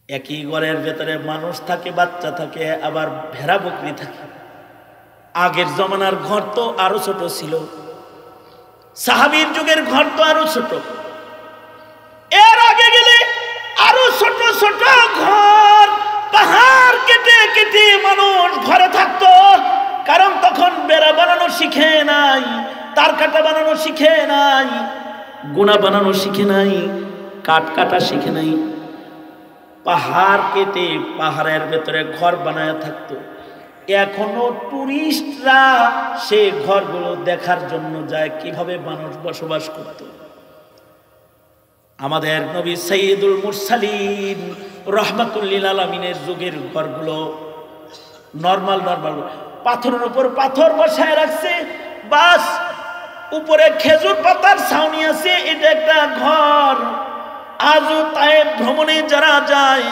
একই ঘরের ভেতরে মানুষ থাকে, বাচ্চা থাকে, আবার ভেড়া বকরি থাকে। আগের জমানার ঘর তো আরো ছোট ছিল, সাহাবীর যুগের ঘর তো আরো ছোট। এর আগে গেলে আরো ছোট ছোট ঘর, পাহাড় কেটে কেটে মানুষ ঘরে থাকতো। কারণ তখন বেড়া বানানো শিখে নাই, তার কাটা বানানো শিখে নাই, গুণা বানানো শিখে নাই, কাঠ কাটা শিখে নাই। পাহাড় কেটে পাহাড়ের ভেতরে ঘর বানায় থাকতো। এখনো টুরিস্টরা সেই ঘরগুলো দেখার জন্য যায়, কিভাবে মানুষ বসবাস করত। আমাদের নবী সাইয়্যিদুল মুরসালিন রাহমাতুল লিল আলামিনের যুগের ঘরগুলো নরমাল পাথরের উপর পাথর বসায় রাখছে, বাস উপরে খেজুর পাতার ছাউনি আছে, এটা একটা ঘর। আজও তায়েব ভ্রমণে যারা যায়,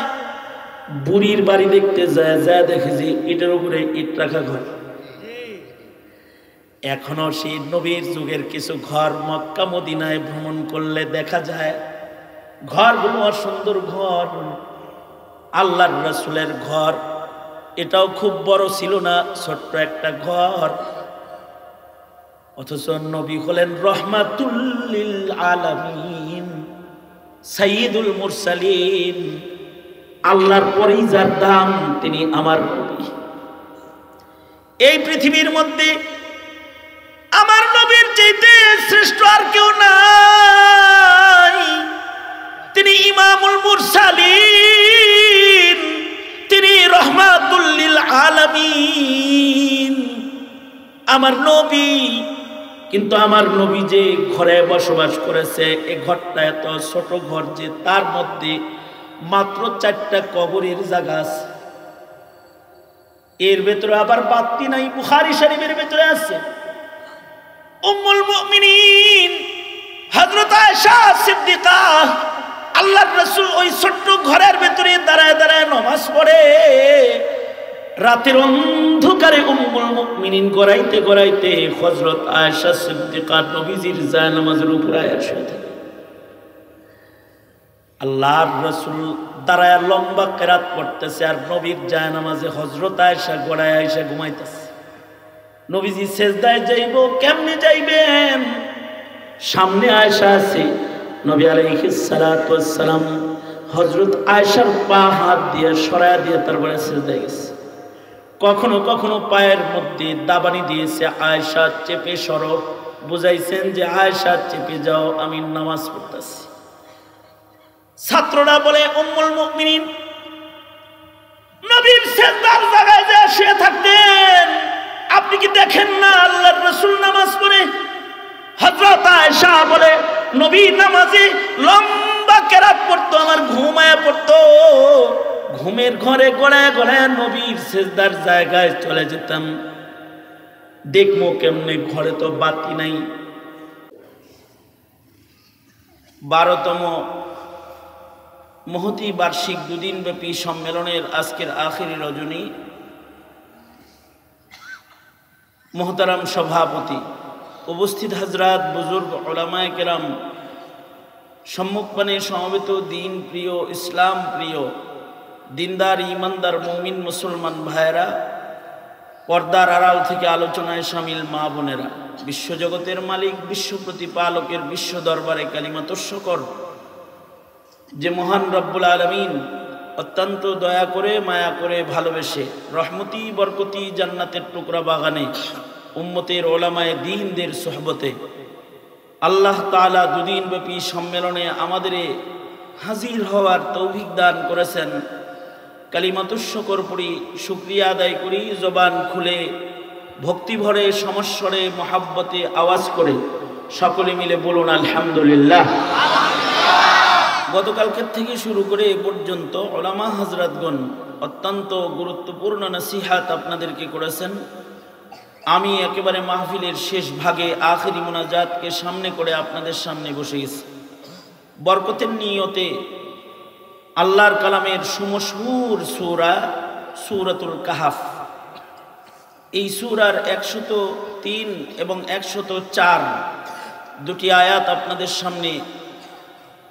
বুড়ির বাড়ি দেখতে যায়, দেখে যে ইটের উপরে ইট রাখা ঘর। এখনো সেই নবীর যুগের কিছু ঘর মক্কা মদিনায় ভ্রমণ করলে দেখা যায়। ঘরগুলো সুন্দর ঘর, আল্লাহর রাসূলের ঘর। এটাও খুব বড় ছিল না, ছোট্ট একটা ঘর। অথচ নবী হলেন রাহমাতুল লিল আলামিন, সাইয়্যিদুল মুরসালিন। আল্লাহর পরেই যার দাম তিনি আমার নবী। এই পৃথিবীর মধ্যে আমার নবীর চাইতে শ্রেষ্ঠ আর কেউ নাই। তিনি ইমামুল মুরসালিন, তিনি রাহমাতুল লিল আলামিন, আমার নবী। কিন্তু আমার নবী যে ঘরে বসবাস করেছে, এই ঘরটা এত ছোট ঘর যে তার মধ্যে মাত্র 4টা কবরের জায়গা আছে। এর ভেতরে আবার বাতি নাই। বুখারী শরীফের ভেতরে আছে উম্মুল মুমিনিন হযরত আয়েশা সিদ্দিকা, আল্লাহর রাসূল ওই ছোট্ট ঘরের ভেতরে দাঁড়ায় দাঁড়ায় নামাজ পড়ে। রাতের অন্ধকারে উম্মুল মুমিনিন গড়াইতে গড়াইতে হযরত আয়েশা সিদ্দিকা নবীজির জায়নামাজের উপরে শুয়ে থাকে। আল্লাহর রাসূল দাঁড়ায় লম্বা কেরাত পড়তেছে, আর নবীর জায়নামাজে হযরত আয়েশা গড়ায় আয়েশা ঘুমাইতেছে। নবীজি সেজদায় যাইব, কেমনে যাইবেন? সামনে আয়েশা আছে, নবী আলাইহিস সালাতু ওয়াস সালাম হযরত আয়েশার পা হাত দিয়ে সরায়া দিয়ে তারপরে সেজদায় গেছে। কখনো কখনো পায়ের মধ্যে দাবানি দিয়েছে, আয়েশা চেপে সরো, বুঝাইছেন যে আয়েশা চেপে যাও, আমি নামাজ পড়তেছি। ছাত্ররা বলে উম্মুল মুমিনিন নবীর সেজদার জায়গায় যে শুয়ে থাকতেন, আপনি কি দেখেন না আল্লাহর রাসূল নামাজ পড়ে? হযরত আয়েশা বলে নবী নামাজে লম্বা কেরাত পড়তো, আমার ঘুমায় পড়তো। ঘুমের ঘরে গড়ায় গড়ায় নবীর সেজদার জায়গায় চলে যেতাম। দেখবো কেমনে, ঘরে তো বাতি নাই। 12তম মহতী বার্ষিক দুদিনব্যাপী সম্মেলনের আজকের আখেরি রজনী, মোহতারাম সভাপতি, উপস্থিত হযরত, বুজুর্গ, উলামায়ে কেরাম, সম্মুখপানে সমবেত দিন প্রিয়, ইসলাম প্রিয়, দিনদার, ইমানদার, মুমিন মুসলমান ভাইয়েরা, পর্দার আড়াল থেকে আলোচনায় শামিল মা বোনেরা, বিশ্বজগতের মালিক, বিশ্ব প্রতিপালকের বিশ্ব দরবারে কালিমাতুশ-শুকর যে মহান রব্বুল আলামিন অত্যন্ত দয়া করে, মায়া করে, ভালোবেসে রহমতি বরকতি জান্নাতের টুকরা বাগানে উম্মতের ওলামায়ে দ্বীনদের সোহবতে আল্লাহ তাআলা দুদিনব্যাপী সম্মেলনে আমাদের হাজির হওয়ার তৌফিক দান করেছেন। কালিমাতুশ-শুকর পড়ি, শুকরিয়া আদায় করি, জবান খুলে ভক্তি ভরে, সমস্বরে, মহাব্বতে আওয়াজ করে সকলে মিলে বলুন আলহামদুলিল্লাহ। গতকালকের থেকে শুরু করে এ পর্যন্ত ওলামা হযরতগণ অত্যন্ত গুরুত্বপূর্ণ নসিহাত আপনাদেরকে করেছেন। আমি একেবারে মাহফিলের শেষ ভাগে আখেরি মুনাজাতকে সামনে করে আপনাদের সামনে বসে গেছি। বরকতের নিয়তে আল্লাহর কালামের সুমশহুর সূরা সূরাতুল কাহফ, এই সূরার 103 এবং 104 দুটি আয়াত আপনাদের সামনে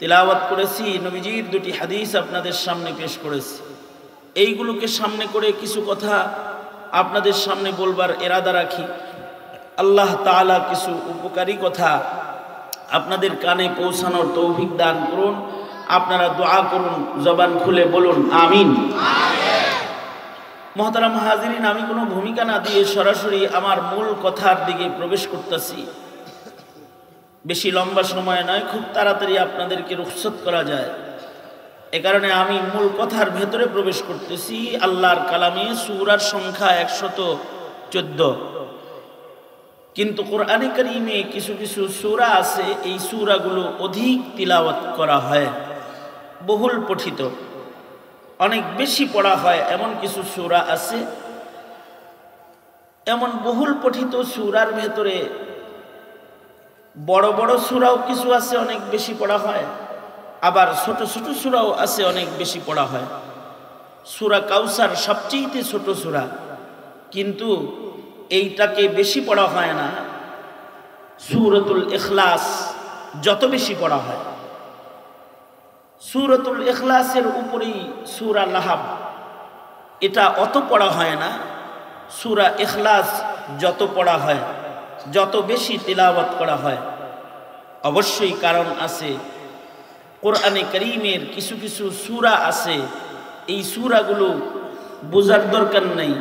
তিলাওয়াত করেছি, নবীজির দুটি হাদিস আপনাদের সামনে পেশ করেছি। এইগুলোকে সামনে করে কিছু কথা আপনাদের সামনে বলবার এরাদা রাখি। আল্লাহ তাআলা কিছু উপকারী কথা আপনাদের কানে পৌঁছানোর তৌফিক দান করুন। আপনারা দোয়া করুন, জবান খুলে বলুন আমিন। মুহতারাম হাজিরিন, আমি কোনো ভূমিকা না দিয়ে সরাসরি আমার মূল কথার দিকে প্রবেশ করতেছি। বেশি লম্বা সময় নয়, খুব তাড়াতাড়ি আপনাদেরকে রুখসত করা যায়। এ কারণে আমি মূল কথার ভেতরে প্রবেশ করতেছি। আল্লাহর কালামে সূরার সংখ্যা 114, কিন্তু কোরআনে কারীমে কিছু কিছু সূরা আছে, এই সূরাগুলো অধিক তিলাওয়াত করা হয়, বহুল পঠিত, অনেক বেশি পড়া হয়। এমন কিছু সূরা আছে, এমন বহুল পঠিত সূরার ভেতরে বড় বড় সূরাও কিছু আছে, অনেক বেশি পড়া হয়। আবার ছোট ছোট সূরাও আছে, অনেক বেশি পড়া হয়। সূরা কাউসার সবচেয়ে ছোট সূরা, কিন্তু এইটাকে বেশি পড়া হয় না। সূরাতুল ইখলাস যত বেশি পড়া হয়, সূরাতুল ইখলাসের উপরেই সূরা লাহাব, এটা অত পড়া হয় না। সূরা ইখলাস যত পড়া হয়, যত বেশি তিলাওয়াত করা হয়, অবশ্যই কারণ আছে। কোরআনে কারীমের কিছু কিছু সূরা আছে, এই সূরাগুলো বোঝার দরকার নেই,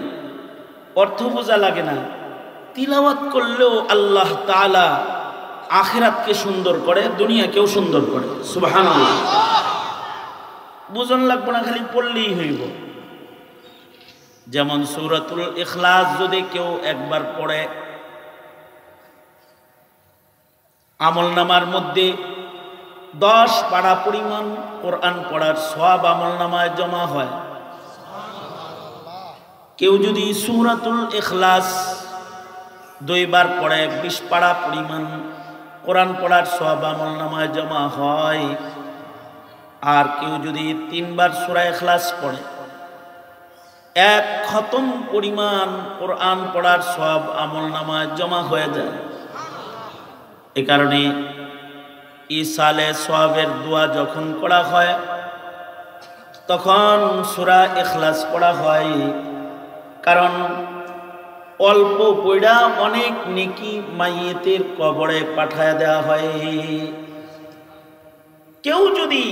অর্থ বোঝা লাগে না, তিলাওয়াত করলেও আল্লাহ তাআলা আখিরাতকে সুন্দর করে, দুনিয়াকেও সুন্দর করে। সুবহানাল্লাহ। বুঝন লাগবে না, খালি পড়লেই হইব। যেমন সূরাতুল ইখলাস যদি কেউ একবার পড়ে, আমলনামার মধ্যে 10 পারা পরিমাণ কোরআন পড়ার সওয়াব আমলনামায় জমা হয়। কেউ যদি সূরাতুল ইখলাস 2 বার পড়ে, 20 পারা পরিমাণ কোরআন পড়ার সওয়াব আমলনামায় জমা হয়। আর কেউ যদি 3 বার সূরা ইখলাস পড়ে, 1 খতম পরিমাণ কোরআন পড়ার সওয়াব আমলনামায় জমা হয়ে যায়। এ কারণে ইসালে সওয়াবের দোয়া যখন করা হয়, তখন সূরা ইখলাস পড়া হয়। কারণ অল্প পড়া অনেক নেকি মাইয়েতের কবরে পাঠায় দেওয়া হয়। কেউ যদি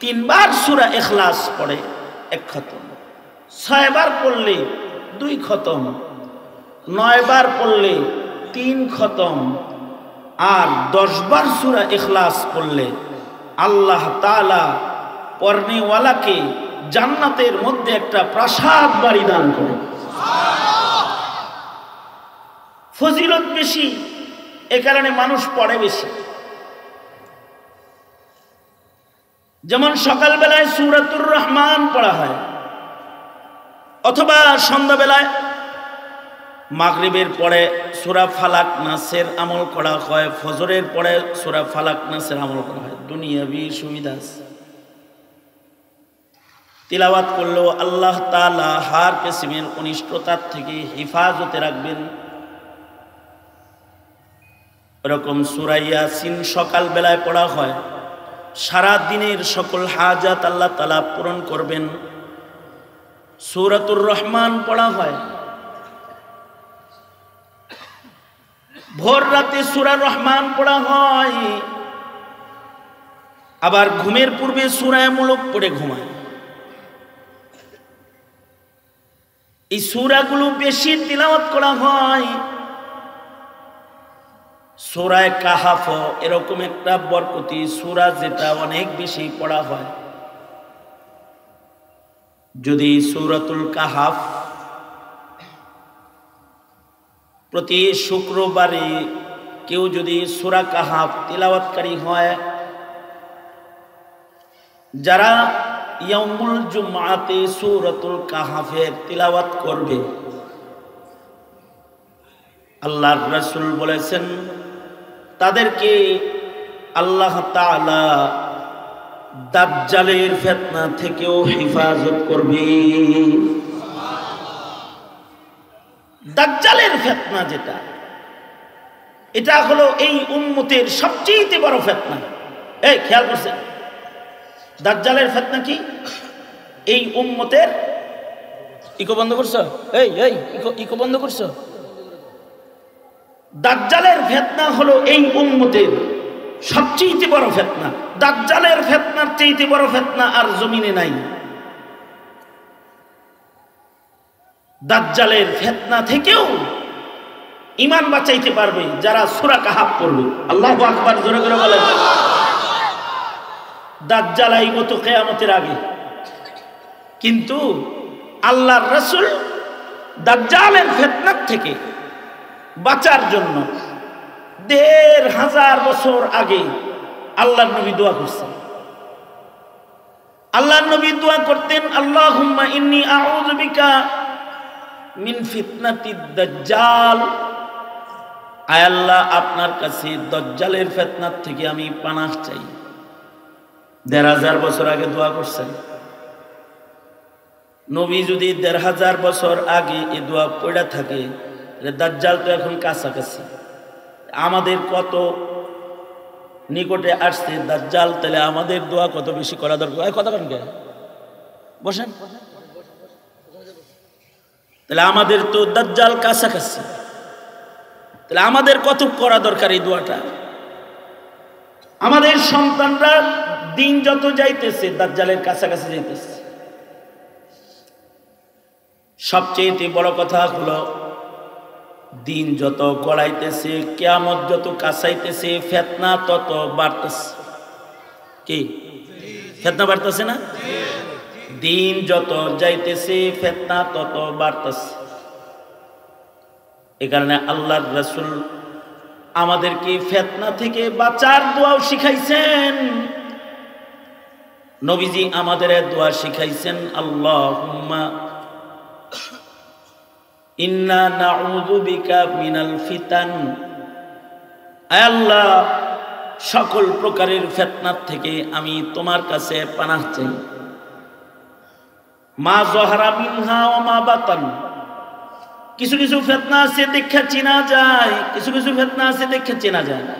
3 বার সূরা ইখলাস পড়ে, 1 খতম, 6 বার পড়লে 2 খতম, 9 বার পড়লে 3 খতম, আর 10 বার সূরা ইখলাস পড়লে আল্লাহ তাআলা পড়নেওয়ালাকে জান্নাতের মধ্যে একটা প্রাসাদ বাড়ি দান করে। ফজিলত বেশি, এ কারণে মানুষ পড়ে বেশি। যেমন সকালবেলায় সূরাতুর রহমান পড়া হয়, অথবা সন্ধ্যাবেলায় মাগরিবের পরে সূরা ফালাক নাসের আমল করা হয়, ফজরের পরে সূরা ফালাক নাসের আমল করা হয়। দুনিয়াবি সুবিধা আছে। তিলাওয়াত করলেও আল্লাহ তাআলা হার কিসমের অনিষ্টতার থেকে হেফাজতে রাখবেন। এরকম সূরা ইয়াসিন সকাল বেলায় পড়া হয়, সারা দিনের সকল হাজাত আল্লাহ তাআলা পূরণ করবেন। সূরাতুর রহমান পড়া হয়, ভোর রাতে সূরা রহমান পড়া হয়, আবার ঘুমের পূর্বে সূরা মুলক পড়ে ঘুমায়। এই সূরাগুলো বেশি তিলাওয়াত করা হয়। সূরা কাহাফ এরকম একটা বরকতি সূরা, যেটা অনেক বেশি পড়া হয়। যদি সূরাতুল কাহাফ প্রতি শুক্রবারে কেউ যদি সূরা কাহাফ তিলাওয়াতকারী হয়, যারা ইয়াউমুল জুমআতে সূরাতুল কাহাফের তিলাওয়াত করবে, আল্লাহর রাসূল বলেছেন তাদেরকে আল্লাহ তাআলা দাজ্জালের ফিতনা থেকেও হেফাজত করবে। দাজ্জালের ফিতনা যেটা, এটা হলো এই উম্মতের সবচেয়ে বড় ফিতনা। এই খেয়াল করছেন, দাজ্জালের ফিতনা কি? এই উম্মতের ইকো বন্ধ করছো? এই ইকো বন্ধ করছো? দাজ্জালের ফিতনা হলো এই উম্মতের সবচেয়ে বড় ফিতনা। দাজ্জালের ফিতনার চেয়ে বড় ফিতনা আর জমিনে নাই। দাজ্জালের ফিতনা থেকেও ঈমান বাঁচাইতে পারবে যারা সূরা কাহাফ পড়বে। আল্লাহু আকবার, জোরে করে বলেন। দাজ্জাল আইব তো কিয়ামতের আগে, কিন্তু আল্লাহর রাসূল দাজ্জালের ফিতনা থেকে বাঁচার জন্য ১৫০০ বছর আগে আল্লাহর নবী দোয়া করছেন। আল্লাহর নবী দোয়া করতেন, আল্লাহুম্মা ইন্নী আউযু বিকা মিন ফিতনাতিদ দাজ্জাল। আয় আল্লাহ, আপনার কাছে দাজ্জালের ফিতনার থেকে আমি পানাহ চাই। ১৫০০ বছর আগে দোয়া করছেন। নবী যদি ১৫০০ বছর আগে এই দোয়া পড়া থাকে, দাজ্জাল তো এখন কাছাকাছি, আমাদের কত নিকটে আসছে দাজ্জাল, তাহলে আমাদের দোয়া কত বেশি করা দরকার। কথা বলেন কে? বসেন। তাহলে আমাদের তো দাজ্জাল কাছাকাছি, তাহলে আমাদের কত করা দরকার এই দোয়াটা। আমাদের সন্তানরা দিন যত যাইতেছে দাজ্জালের কাছাকাছি যাইতেছে। সবচেয়ে বড় কথা হলো দিন যত গড়াইতেছে, কিয়ামত যত কাছাইতেছে, ফিতনা তত বাড়তেছে। কি ফিতনা বাড়তেছে না? দিন যত যাইতেছে ফিতনা তত বাড়তেছে। এই কারণে আল্লাহর রাসূল আমাদেরকে ফিতনা থেকে বাঁচার দোয়াও শিখাইছেন। নবীজি আমাদের দোয়া শিখাইছেন, আল্লাহুম্মা ইন্না নাউযু বিকা মিনাল ফিতান। আয় আল্লাহ, সকল প্রকারের ফিতনার থেকে আমি তোমার কাছে পানাহ চাই। মা যহরা মিনহা ওয়া মা বাতান। কিছু কিছু ফিতনা আছে দেখে চেনা যায়, কিছু কিছু ফিতনা আছে দেখে চেনা যায় না।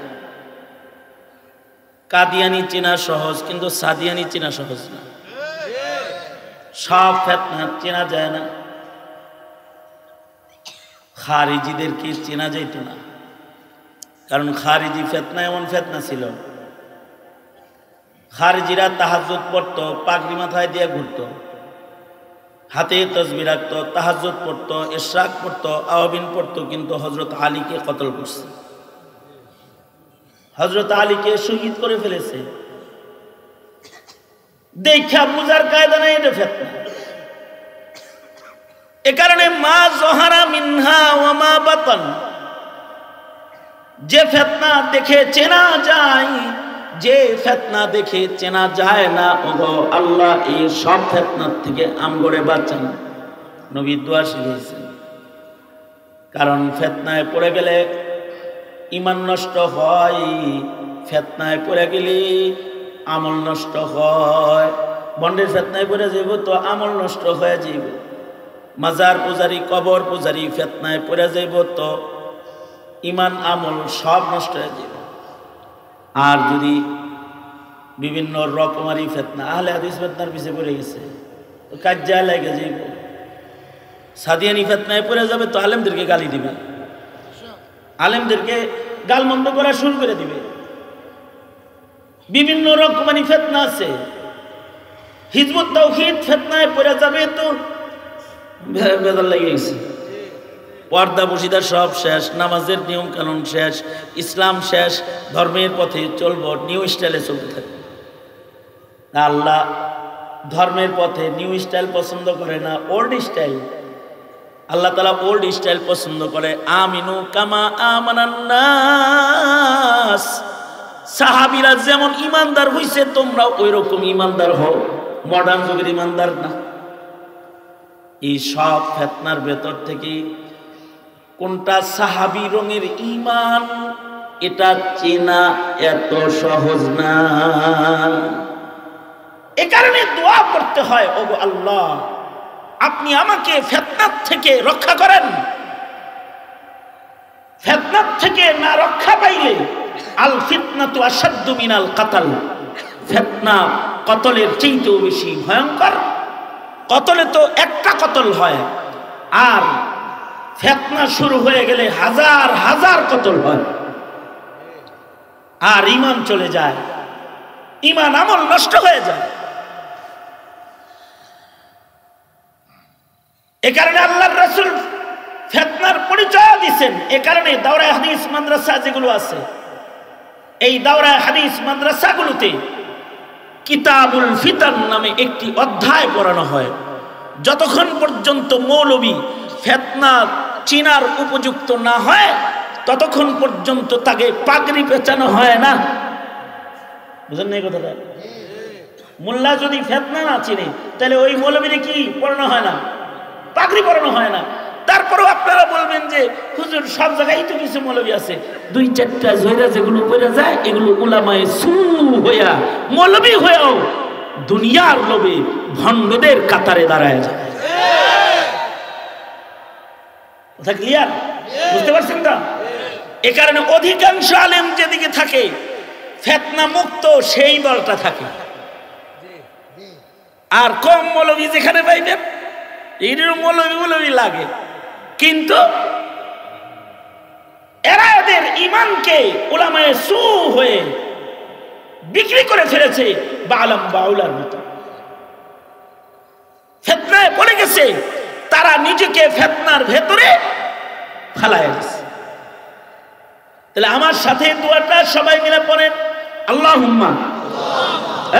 কাদিয়ানি চেনা সহজ, কিন্তু সাদিয়ানি চেনা সহজ না। সব ফিতনা চেনা যায় না। খারিজিদেরকে চেনা যাইত না, কারণ খারিজি ফিতনা এমন ফিতনা ছিল। খারিজিরা তাহাজ্জুদ পড়তো, পাগড়ি মাথায় দিয়ে ঘুরতো, হাতে তসবিহ রাখতো, তাহাজ্জুদ পড়তো, ইশরাক পড়তো, আওয়াবিন পড়তো, কিন্তু হযরত আলীকে কতল করছে, হযরত আলীকে শহীদ করে ফেলেছে। দেখা বুঝার কায়দা নাই, এটা ফিতনা। এ কারণে মা যহরা মিনহা ওয়া মা বাতান, যে ফিতনা দেখে চেনা যায়, যে ফিতনা দেখে চেনা যায় না, ওগো আল্লাহ এই সব ফিতনার থেকে আমগরে বাঁচান। নবী দোয়া শিখিয়েছেন। কারণ ফিতনায় পড়ে গেলে ঈমান নষ্ট হয়, ফিতনায় পড়ে গেলে আমল নষ্ট হয়। বন্ডের ফিতনায় পড়ে যাইব তো আমল নষ্ট হয়ে যাইব। মাজার পূজারি, কবর পূজারি ফিতনায় পড়ে যাইব তো ঈমান আমল সব নষ্ট হয়ে যাবে। আর যদি বিভিন্ন রকমারি ফিতনা, আহলে হাদিস ফিতনার পিছে পড়ে গেছে তো কাজ্জা লেগে যাইব। সাদিয়ানি ফিতনায় পড়ে যাবে তো আলেমদেরকে গালি দিবে, আলেমদেরকে গালমন্দ করা শুরু করে দিবে। বিভিন্ন রকমারি ফিতনা আছে। হিজবুত তাওহীদ ফিতনায় পড়ে যাবে তো বেজার লেগে গেছে। পর্দা বসিদা সব শেষ, নামাজের নিয়ম কানুন শেষ, ইসলাম শেষ, ধর্মের পথে চলবো, নিউ স্টাইলে চলতে থাকবে। আল্লাহ ধর্মের পথে নিউ স্টাইল পছন্দ করে না, ওল্ড স্টাইল। আল্লাহ তাআলা ওল্ড স্টাইল পছন্দ করে। আমিনু কামা আমানান নাস, সাহাবীরা যেমন ইমানদার হইছে তোমরা ওই রকম ইমানদার হও, মডার্ন যুগের ইমানদার না। এই সব ফিতনার ভেতর থেকে কোনটা সাহাবী রঙের ঈমান, এটা চেনা এত সহজ না। এ কারণে দোয়া করতে হয়, ওগো আল্লাহ আপনি আমাকে ফিতনার থেকে রক্ষা করেন। ফিতনার থেকে না রক্ষা পাইলে আল ফিতনাতু আশাদ্দু মিনাল কাতাল, ফিতনা কতলের চেয়েতেও বেশি ভয়ঙ্কর। কতলে তো একটা কতল হয়, আর ফিতনা শুরু হয়ে গেলে হাজার হাজার কতল হয়, আর ঈমান চলে যায়, ঈমান আমল নষ্ট হয়ে যায়। এ কারণে আল্লাহর রাসূল ফিতনার পরিচয় দিয়েছেন। এ কারণে দাওরায়ে হাদিস মাদ্রাসা যেগুলো আছে, এই দাওরায়ে হাদিস মাদ্রাসাগুলোতে কিতাবুল ফিতান নামে একটি অধ্যায় পড়ানো হয়। যতক্ষণ পর্যন্ত মৌলবী ফিতনা চিনার উপযুক্ত না হয় ততক্ষণ পর্যন্ত তাকে পাগড়ি পেঁচানো হয় না। বুঝেন না এই কথাটা? মোল্লা যদি ফিতনা না চিনে তাহলে ওই মৌলবীরে কি পড়ানো হয় না? পাগড়ি পরানো হয় না। তারপরেও আপনারা বলবেন যে হুজুর সব জায়গায় তো কিছু মৌলবী আছে, দুই চারটা জয়রা যেগুলো পড়ে যায় এগুলো উলামায়ে সু হইয়া মৌলবী হয়েও দুনিয়ার লোভে ভণ্ডদের কাতারে দাঁড়ায় যায়। কথা ক্লিয়ার? বুঝতে পারছেন তো? এ কারণে অধিকাংশ আলেম যেদিকে থাকে ফিতনা মুক্ত সেই দলটা থাকে, আর কম মৌলবী যেখানে পাইবেন এরও মৌলবী লাগে, কিন্তু এরা এদের ঈমানকে উলামায়ে সু হয়ে বিক্রি করে ফেলেছে বালাম বাউলার মতো। ফিতনায় পড়ে গেছে, তারা নিজেকে ফিতনার ভেতরে ফালায় গেছে। তাহলে আমার সাথে দোয়াটা সবাই মিলে পড়েন, আল্লাহুম্মা।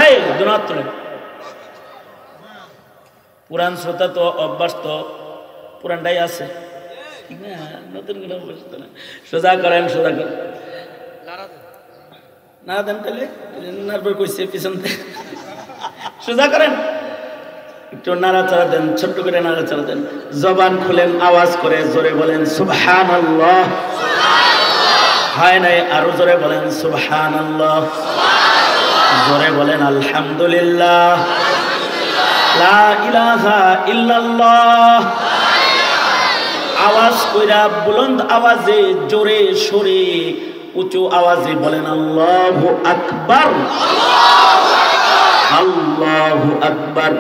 এই দুনাত তোলেন। পুরান শ্রোতা তো অভ্যাস তো পুরানটাই আছে, ঠিক না? নতুন কোনো অভ্যাস তো না। সোজা করেন, সোজা করেন, না দেন তাহলে নারবার কইছে পিছন থেকে সোজা করেন, একটু নাড়াচাড়া দেন, ছোট্ট করে নাড়াচাড়া দেন, জবান খুলেন, আওয়াজ করে জোরে বলেন সুবহানাল্লাহ। হয় নাই, আরো জোরে বলেন সুবহানাল্লাহ। জোরে বলেন আলহামদুলিল্লাহ। লা ইলাহা ইল্লাল্লাহ। আওয়াজ কইরা বুলন্দ আওয়াজে জোরে সরে উঁচু আওয়াজে বলেন আল্লাহু আকবার। আল্লাহু আকবার।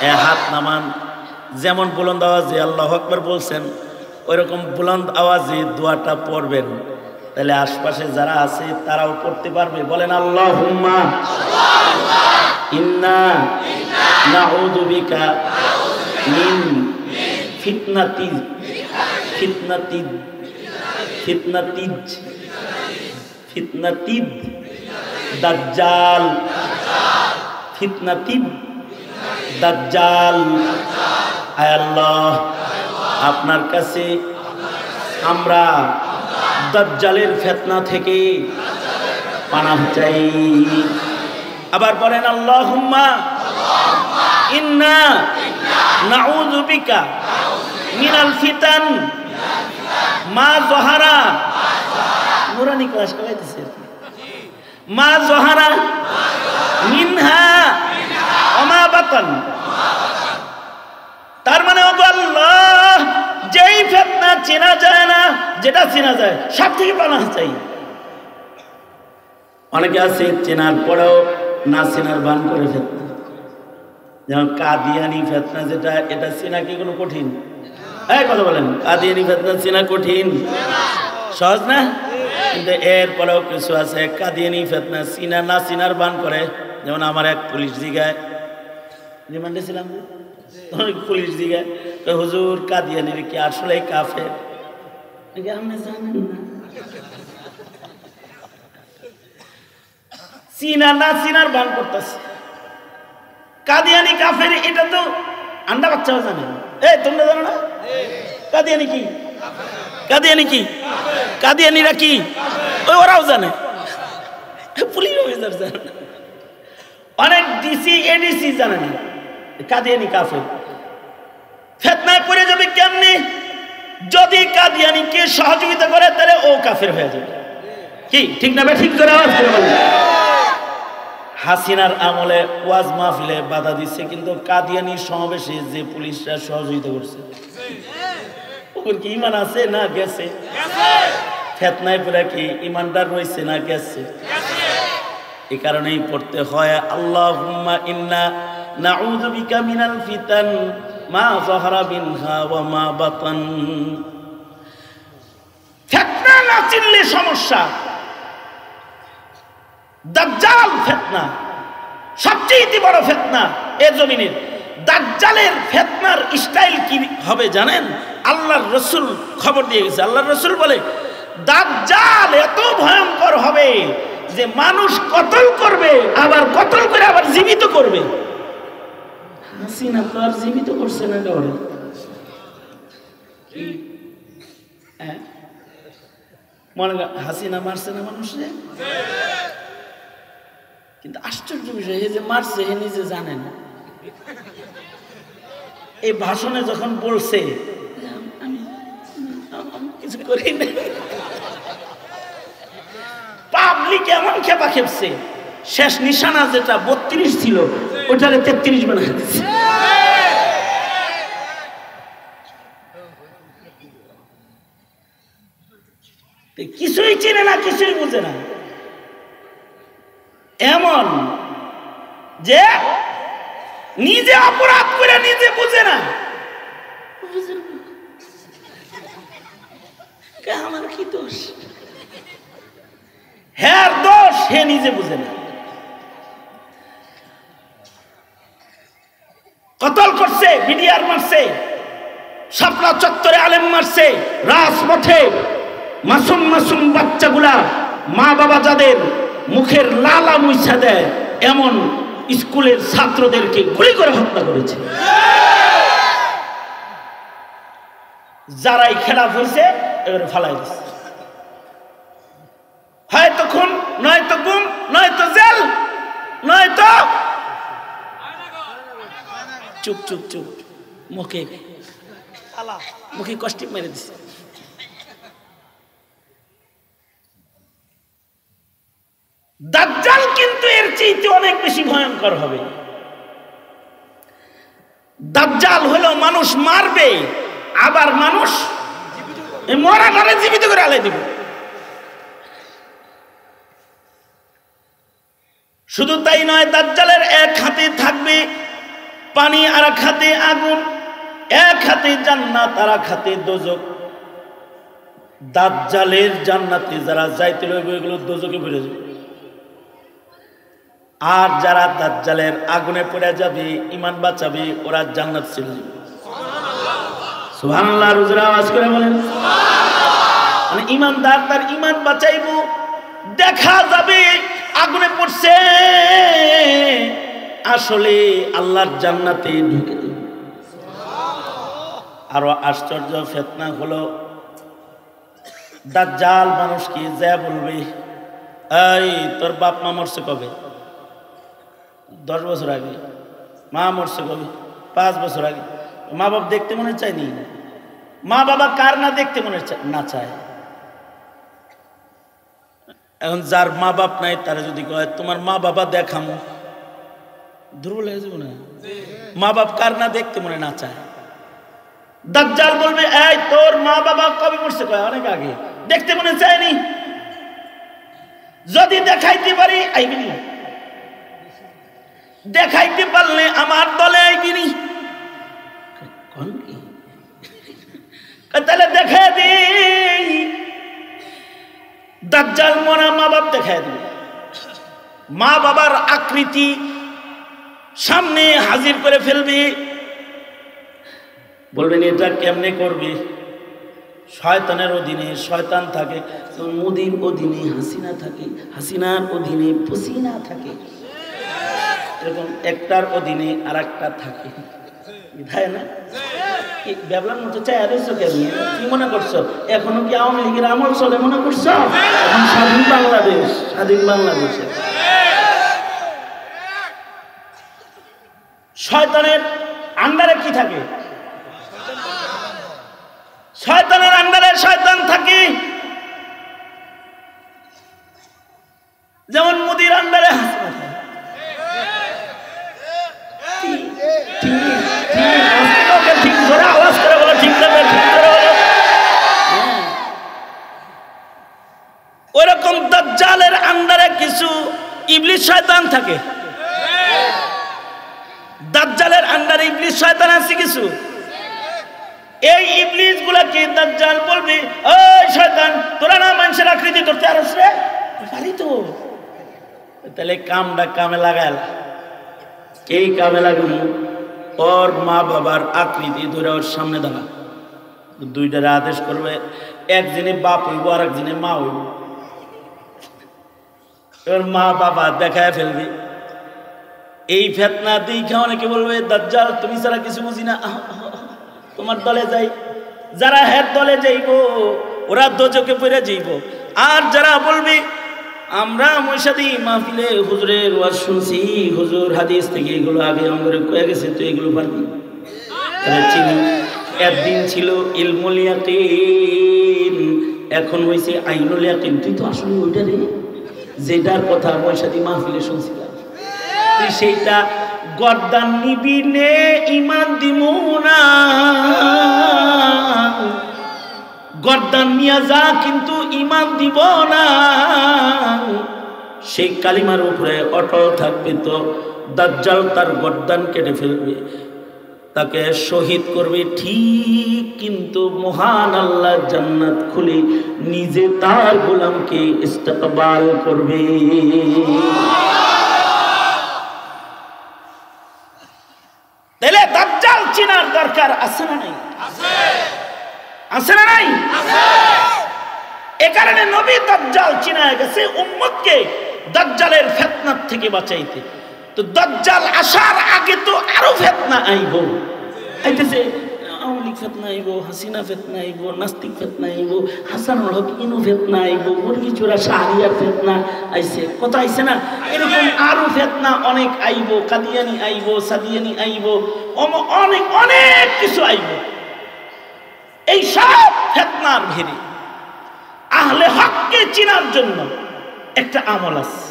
এ হাত নামান, যেমন বুলন্দ আওয়াজে আল্লাহু আকবার বলছেন ওইরকম বুলন্দ আওয়াজে দোয়াটা পড়বেন, তাহলে আশপাশে যারা আছে তারাও পড়তে পারবে। বলেন আল্লাহুম্মা ইন্না নাউযু বিকা মিন ফিতনাতিজ ফিতনাতিজ ফিতনাতিজ ফিতনাতিদ দাজ্জাল ফিতনাতিদ দাজ্জাল। আয় আল্লাহ, আপনার কাছে আমরা দাজ্জালের ফিতনা থেকে পানাহ চাই। আবার বলেন আল্লাহুম্মা ইন্না নাউযু বিকা মিনাল ফিতান মা যহারা। নুরানি ক্লাস করাইতেছে, মা যহারা মিনহা ওয়া মা বাতান। তার মানে ওগো আল্লাহ, যেই ফিতনা চেনা যায় না, যেটা চেনা যায় সব থেকে পানাহ চাই। অনেকে আছে চেনার পরেও না চেনার ভান করে ফিতনা, যেমন কাদিয়ানি ফিতনা, যেটা এটা চেনা কি কোনো কঠিন? এই কথা বলেন, কাদিয়ানি ফিতনা চেনা কঠিন? সহজ না? কিন্তু এরপরেও কিছু আছে কাদিয়ানি ফিতনা চিনা না চিনার ভান করে। যেমন আমার এক পুলিশ জিগায়, রিমান্ডে ছিলাম, পুলিশ জিগায় হুজুর কাদিয়ানির কি আসলে কাফের? আপনি জানেন না? চিনা না চিনার ভান করতেছে। কাদিয়ানি কাফের এটা তো আন্ডা বাচ্চাও জানে। এই তোমরা জানো না কাদিয়ানি কি? কাদিয়ানি কি? কাদিয়ানিরা কি? ওই ওরাও জানে, পুলিশ অফিসার জানে না, অনেক ডিসি এডিসি জানে না কাদিয়ানি কাফের। ফিতনায় পড়ে যাবে কেমনি? যদি কাদিয়ানিকে সহযোগিতা করে তাহলে ও কাফের হয়ে যাবে। কি ঠিক না? ঠিক করে আওয়াজ করে বলুন। হাসিনার আমলে ওয়াজ মাহফিলে বাধা দিচ্ছে, কিন্তু কাদিয়ানি সমাবেশে যে পুলিশরা সহযোগিতা করছে ওর কি ঈমান আছে না গেছে? ফিতনায় পড়ে কি ঈমানদার রয়েছে না গেছে? এই কারণেই পড়তে হয় আল্লাহুম্মা ইন্না নাউযু বিকা মিনাল ফিতান মা যাহারা মিনহা ওয়া মা বাতান। ফিতনা না চিনলে সমস্যা। দাজ্জাল ফিতনা সবচেয়ে বড় ফিতনা এ জমিনের। দাজ্জালের ফিতনার স্টাইল কি হবে জানেন? আল্লাহর রাসূল খবর দিয়ে গেছে। আল্লাহর রাসূল বলে দাজ্জাল এত ভয়ঙ্কর হবে যে মানুষ কতল করবে, আবার কতল করে আবার জীবিত করবে। হাসিনা তো আর জীবিত করছে না কাউরে, মনে হাসিনা মারছে না মানুষে, কিন্তু আশ্চর্য বিষয় এই যে মারছে হে নিজে জানে না। এই ভাষণে যখন বলছে আমি কিছু করি না, পাবলিক এমন খেপা খেপছে, শেষ নিশানা যেটা 32 ছিল ওটারে 33 বানায় দিচ্ছে। কিছুই চিনে না, কিছুই বুঝে না, এমন যে নিজে অপরাধ করে নিজে বুঝে না। আমার কি দোষ? হ্যাঁ দোষ, হে নিজে বুঝে না। কতল করছে, বিডিআর মারছে, শাপলা চত্বরে আলেম মারছে, রাজপথে মাসুম মাসুম বাচ্চাগুলা মা বাবা যাদের মুখের লালা মুইছা দেয় এমন স্কুলের ছাত্রদেরকে গুলি করে হত্যা করেছে। যারাই খেলাফ হয়েছে এবারে ফালাই দিচ্ছে, হয়তো খুন, নয়তো গুম, নয়তো জেল, নয়তো চুপ চুপ চুপ, মুখে মুখে কষ্টি মেরে দিচ্ছে। দাজ্জাল কিন্তু এর চেয়ে অনেক বেশি ভয়ঙ্কর হবে। দাজ্জাল হলো মানুষ মারবে, আবার মানুষ মরা ঘরে জীবিত করে আলাই দিবে। শুধু তাই নয়, দাজ্জালের এক হাতে থাকবে পানি, আর এক হাতে আগুন, এক হাতে জান্নাত আর এক হাতে দোজক। দাজ্জালের জান্নাতে যারা যাইতে রইবে এগুলো দোজকে পড়ে যাবে, আর যারা দাজ্জালের আগুনে পড়ে যাবে ঈমান বাঁচাবে ওরা জান্নাত চলে যাবে। সুবহানাল্লাহ, রুজরা আওয়াজ করে বলেন সুবহানাল্লাহ। মানে ঈমানদার তার ঈমান বাঁচাইবো, দেখা যাবে আগুনে পড়ছে, আসলে আল্লাহর জান্নাতে ঢুকে যাবে। আরো আশ্চর্য ফিতনা হলো দাজ্জাল মানুষকে যা বলবে, এই তোর বাপ মা মরছে কবে? 10 বছর আগে। মা মরছে কবে? 5 বছর আগে। মা বাপ দেখতে মনে চায়নি? মা বাবা কার না দেখতে মনে না চায়? এখন যার মা বাপ নাই তারা যদি কয় তোমার মা বাবা দেখামো, দুর্বল হয়ে যাবো না? মা বাপ কার না দেখতে মনে না চায়? দাজ্জাল বলবে এই তোর মা বাবা কবে মরছে? কয় অনেক আগে। দেখতে মনে চায়নি? যদি দেখাইতে পারি আইবিনি, দেখাইতে পারলে আমার দলে আইবিনি। তাহলে দেখাই দিই। দাজ্জাল মরা মা বাপ দেখাই দিবে, মা বাবার আকৃতি সামনে হাজির করে ফেলবি, বলবেন এটা কেমনে করবি? শয়তানের অধীনে শয়তান থাকে, মোদির অধীনে হাসিনা থাকে, হাসিনার অধীনে পসিনা থাকে, এরকম একটার অধীনে আর একটা থাকে, তাই না? ব্যাবলার মতো চাই কেমনি? কি মনে করছো এখনো কি আওয়ামী লীগের আমল চলে মনে করছো? এখন স্বাধীন বাংলাদেশ, স্বাধীন বাংলাদেশে শয়তানের আন্ডারে কি থাকে? শয়তানের আন্ডারে শয়তান থাকে। যেমন মুদির আন্ডারে হাসিনা থাকে। ঠিক ধরে আওয়াজ করে বলো, ঠিক করে বলো। ওইরকম দাজ্জালের আন্ডারে কিছু ইবলিশ শয়তান থাকে, দাজ্জালের আন্ডারে ইবলিস শয়তান আছে কিছু। এই ইবলিস গুলাকে দাজ্জাল বলবে, ওই শয়তান তোরা না মানুষের আকৃতি করতে আরস রে, পারি তো। তাহলে কামটা কামে লাগাল, এই কামে লাগানো ওর মা বাবার আকৃতি ধরে ওর সামনে দাঁড়া, দুইটারে আদেশ করবে, একজনে বাপ হইব আর একজনে মা হইব। ওর মা বাবা দেখায় ফেলবে। এই ফেতনা দেখা অনেকে বলবে, দাজ্জাল তুমি ছাড়া কিছু বুঝি না, তোমার দলে যাই। যারা হের দলে যাইব ওরা দোজকে পড়ে যাইব। আর যারা বলবে আমরা মৈশাদি মাহফিলে হুজুরের ওয়াজ শুনছি, হুজুর হাদিস থেকে এগুলো আগে আমাদের কয়ে গেছে, তো এগুলো পারবি। চিনি একদিন ছিল ইলমুল ইয়াকিন, এখন হয়েছে আইনুল ইয়াকিন। তুই তো আসলে ওইটা রে যেটার কথা মৈশাদি মাহফিলে শুনছিলাম, তুই সেইটা গর্দান নিবি নে, ইমান দিমু না, গর্দান নিয়ে যা কিন্তু ইমান দিব না। সেই কালিমার উপরে অটল থাকবে তো দাজ্জাল তার গর্দান কেটে ফেলবে, তাকে শহীদ করবে ঠিক, কিন্তু মহান আল্লাহ জান্নাত খুলে নিজে তার গোলামকে ইস্তেকবাল করবে। তাহলে দাজ্জাল চিনার দরকার আছে না নাই? আছে না নাই? এ কারণে নবী দাজ্জাল চিনায় গেছে উম্মতকে দাজ্জালের ফিতনা থেকে বাঁচাইতে। তো দাজ্জাল আসার আগে তো আরো ফিতনা আইব, আইতেছে আওয়ামী লীগ ফিতনা আইব, হাসিনা ফিতনা আইব, নাস্তিক ফিতনা আইব, হাসানুল হক ইনু ফিতনা আইব, মুরগি চোরা শাহরিয়ার ফিতনা আইছে, কথা আইছে না? এরকম আরো ফিতনা অনেক আইব, কাদিয়ানি আইব, সাদিয়ানি আইব, অনেক অনেক কিছু আইব। এই সব ফিতনার ভিড়ে আহলে হককে চিনার জন্য একটা আমল আছে।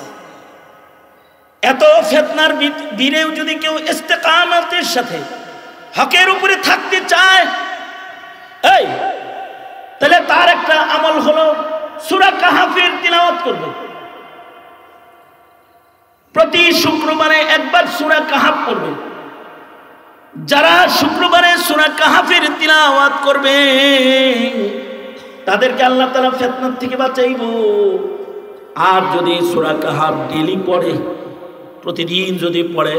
এত ফিতনার ভিড়েও যদি কেউ ইস্তেকামতের সাথে হকের উপরে থাকতে চায়, এই তাহলে তার একটা আমল হলো সূরা কাহফের তিলাওয়াত করবে। প্রতি শুক্রবারে একবার সূরা কাহফ পড়বে। যারা শুক্রবারে সূরা কাহফের তিলাওয়াত করবে তাদেরকে আল্লাহ তাআলা ফিতনার থেকে বাঁচাইব। আর যদি সূরা কাহফ ডেইলি পড়ে, প্রতিদিন যদি পড়ে,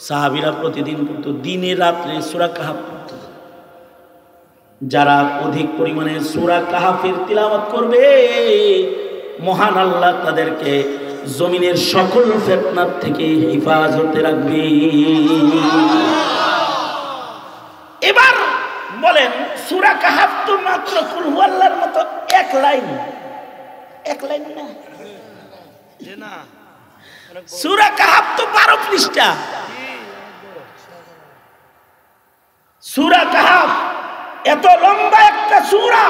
সাহাবীরা প্রতিদিন পড়তো, দিনে রাত্রে সূরা কাহফ পড়তো। যারা অধিক পরিমাণে সূরা কাহফের তিলাওয়াত করবে মহান আল্লাহ তাদেরকে জমিনের সকল ফিতনার থেকে হেফাজতে রাখবে। এবার বলেন, সূরা কাহফ তো মাত্র কুল হুয়াল্লাহর মতো এক লাইন না, সূরা কাহফ তো 12 পৃষ্ঠা। সূরা কাহফ এত লম্বা একটা সূরা,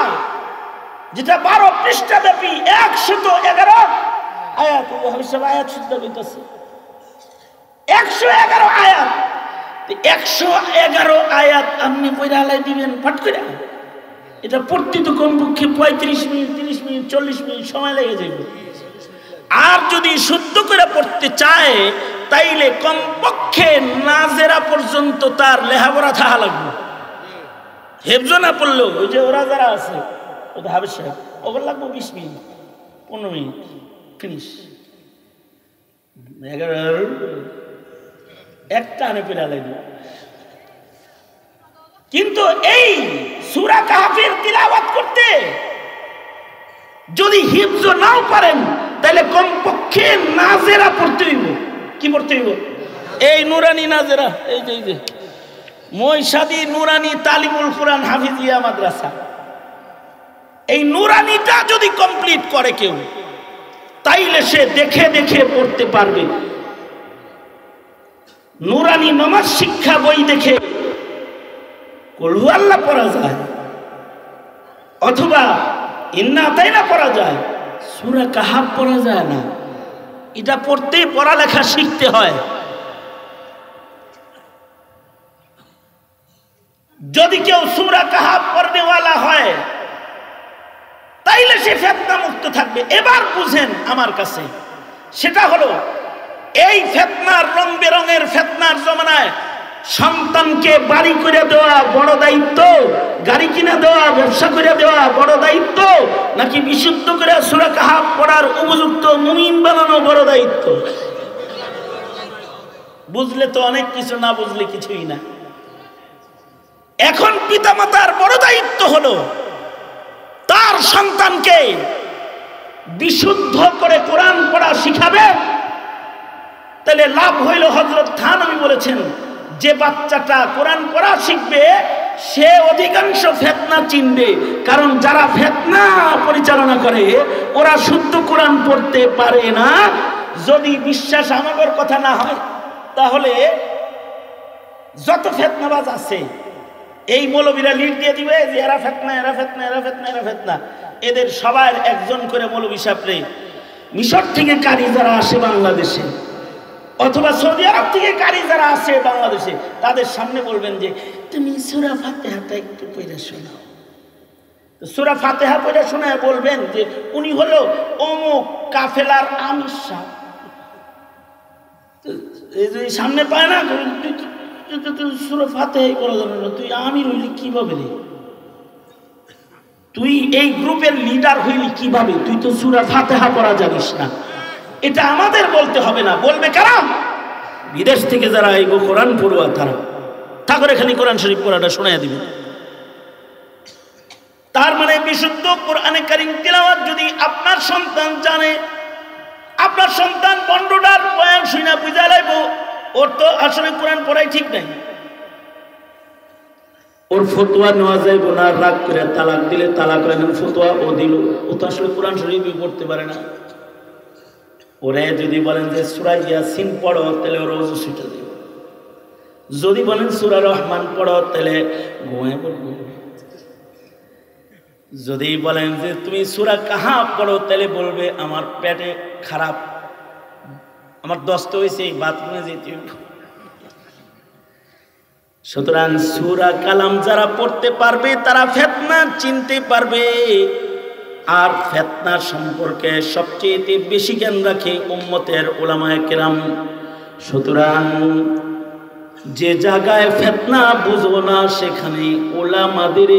যেটা 12 পৃষ্ঠা ব্যাপী, 111 আয়াত। সব আয়াত শুদ্ধ হইতেছে 111 আয়াত। 111 আয়াত আপনি পড়ে আলাই দিবেন পাঠ করে? এটা পড়তে তো কমপক্ষে 35 মিনিট, 30 মিনিট, 40 মিনিট সময় লেগে যাবে। আর যদি শুদ্ধ করে পড়তে চায় তাইলে কমপক্ষে নাজেরা পর্যন্ত তার লেখাপড়া থাকা লাগবে। হেফজ না পড়লেও ওই যে ওরা যারা আছে ওদের হাফেজ সাহেব, ওগুলো লাগবে 20 মিনিট, 15 মিনিট, ফিনিশ। 11 একটা আনে পেরে লাগবে। কিন্তু এই সূরা কাহফের তিলাওয়াত করতে যদি হিফজ নাও পারেন তাহলে কমপক্ষে নাজেরা পড়তে হইব। কি পড়তে হইব? এই নুরানি নাজেরা, এই যে মৈশাদি নুরানি তালিমুল কুরআন হাফিজিয়া মাদ্রাসা, এই নুরানিটা যদি কমপ্লিট করে কেউ তাইলে সে দেখে দেখে পড়তে পারবে। নুরানি নামাজ শিক্ষা বই দেখে কুল হুয়াল্লাহ পড়া যায়, অথবা ইন্না আতাইনা পড়া যায়, সূরা কাহফ পড়া যায় না। এটা পড়তে পড়ালেখা শিখতে হয়। যদি কেউ সূরা কাহফ পড়নেওয়ালা হয় তাইলে সে ফিতনা মুক্ত থাকবে। এবার বুঝেন আমার কাছে, সেটা হলো এই ফিতনার রং বেরঙের ফিতনার জমানায় সন্তানকে বাড়ি করে দেওয়া বড় দায়িত্ব, গাড়ি কিনে দেওয়া, ব্যবসা করে দেওয়া বড় দায়িত্ব, নাকি বিশুদ্ধ করে সূরা কাহাফ পড়ার উপযুক্ত মুমিন বানানো বড় দায়িত্ব? বুঝলে তো অনেক কিছু, না বুঝলে কিছুই না। এখন পিতামাতার বড় দায়িত্ব হলো তার সন্তানকে বিশুদ্ধ করে কোরআন পড়া শিখাবে। তাহলে লাভ হইল, হযরত থানবী বলেছেন, যে বাচ্চাটা কোরআন পড়া শিখবে সে অধিকাংশ ফিতনা চিনবে। কারণ যারা ফিতনা পরিচালনা করে ওরা শুদ্ধ কোরআন পড়তে পারে না। যদি বিশ্বাস আমাদের কথা না হয়, তাহলে যত ফিতনাবাজ আছে এই মৌলবীরা লিড দিয়ে দিবে যে এরা ফিতনা, এরা ফিতনা, এরা ফিতনা, এরা ফিতনা। এদের সবার একজন করে মৌলবী সাহেবরে মিশর থেকে কারি যারা আসে বাংলাদেশে, অথবা সৌদি আরব থেকে কারি যারা আসে বাংলাদেশে, তাদের সামনে বলবেন যে তুমি সূরা ফাতিহাটা একটু পড়ে শোনাও। সূরা ফাতিহা পড়ে শোনায় বলবেন যে উনি হলো অমুক কাফেলার আমির সাহেব। এই যে সামনে পায় না, সূরা ফাতিহাই পড়া যাবে না, তুই আমির হইলি কিভাবে রে? তুই এই গ্রুপের লিডার হইলি কিভাবে? তুই তো সূরা ফাতিহা পড়া জানিস না। এটা আমাদের বলতে হবে না, বলবে কারা? বিদেশ থেকে যারা এই কোরআন পড়ুয়া তারা। ঠাকুর খালি কোরআন শরীফ পড়াটা শোনাইয়া দিবে। তার মানে বিশুদ্ধ কোরআনে কারীম তিলাওয়াত যদি আপনার সন্তান জানে, আপনার সন্তান বন্ডটার বয়ান শুনে বুঝা লাইব ওর তো আসলে কোরআন পড়াই ঠিক নাই, ওর ফতোয়া নেওয়া যাইব না, রাগ করে তালাক দিলে তালাক রাখেন ফতোয়া ও দিল, ও তো আসলে কোরআন শরীফই পড়তে পারে না। ওরে যদি বলেন যে সূরা ইয়াসিন পড়ো, তাহলে ওর ওযু ছুটে যাবে। যদি বলেন সূরা রহমান পড়ো, তাহলে ঘুমায় পড়বে। যদি বলেন যে তুমি সূরা কাহাফ পড়ো, তাহলে বলবে আমার পেটে খারাপ, আমার দস্ত হয়েছে, এই বাথরুমে যেতে। সুতরাং সূরা কালাম যারা পড়তে পারবে তারা ফিতনা চিনতে পারবে। আর ফিতনা সম্পর্কে সবচেয়ে বেশি জ্ঞান রাখে উম্মতের উলামায়ে কেরাম। সুতরাং যে জায়গায় ফিতনা বুঝো না সেখানে উলামাদের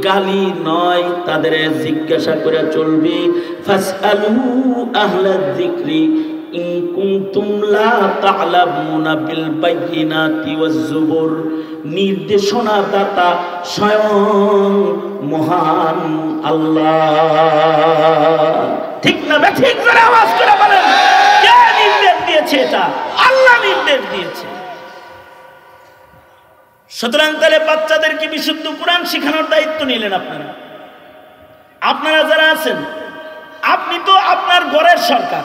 গালি নয়, তাদের জিজ্ঞাসা করে চলবে। ফাসআলু আহলা যিকরি ইন কুনতুম লা তা'লামুনা বিল বাইয়িনাতি ওয়াজ জুবুর। নির্দেশনা দাতা স্বয়ং মহান আল্লাহ। ঠিক না বে ঠিক করে আওয়াজ করে বলেন, কে নির্দেশ দিয়েছে? এটা আল্লাহ নির্দেশ দিয়েছে। সুতরাং তাহলে বাচ্চাদেরকে বিশুদ্ধ কোরআন শেখানোর দায়িত্ব নিলেন আপনারা। আপনারা যারা আছেন, আপনি তো আপনার ঘরের সরকার,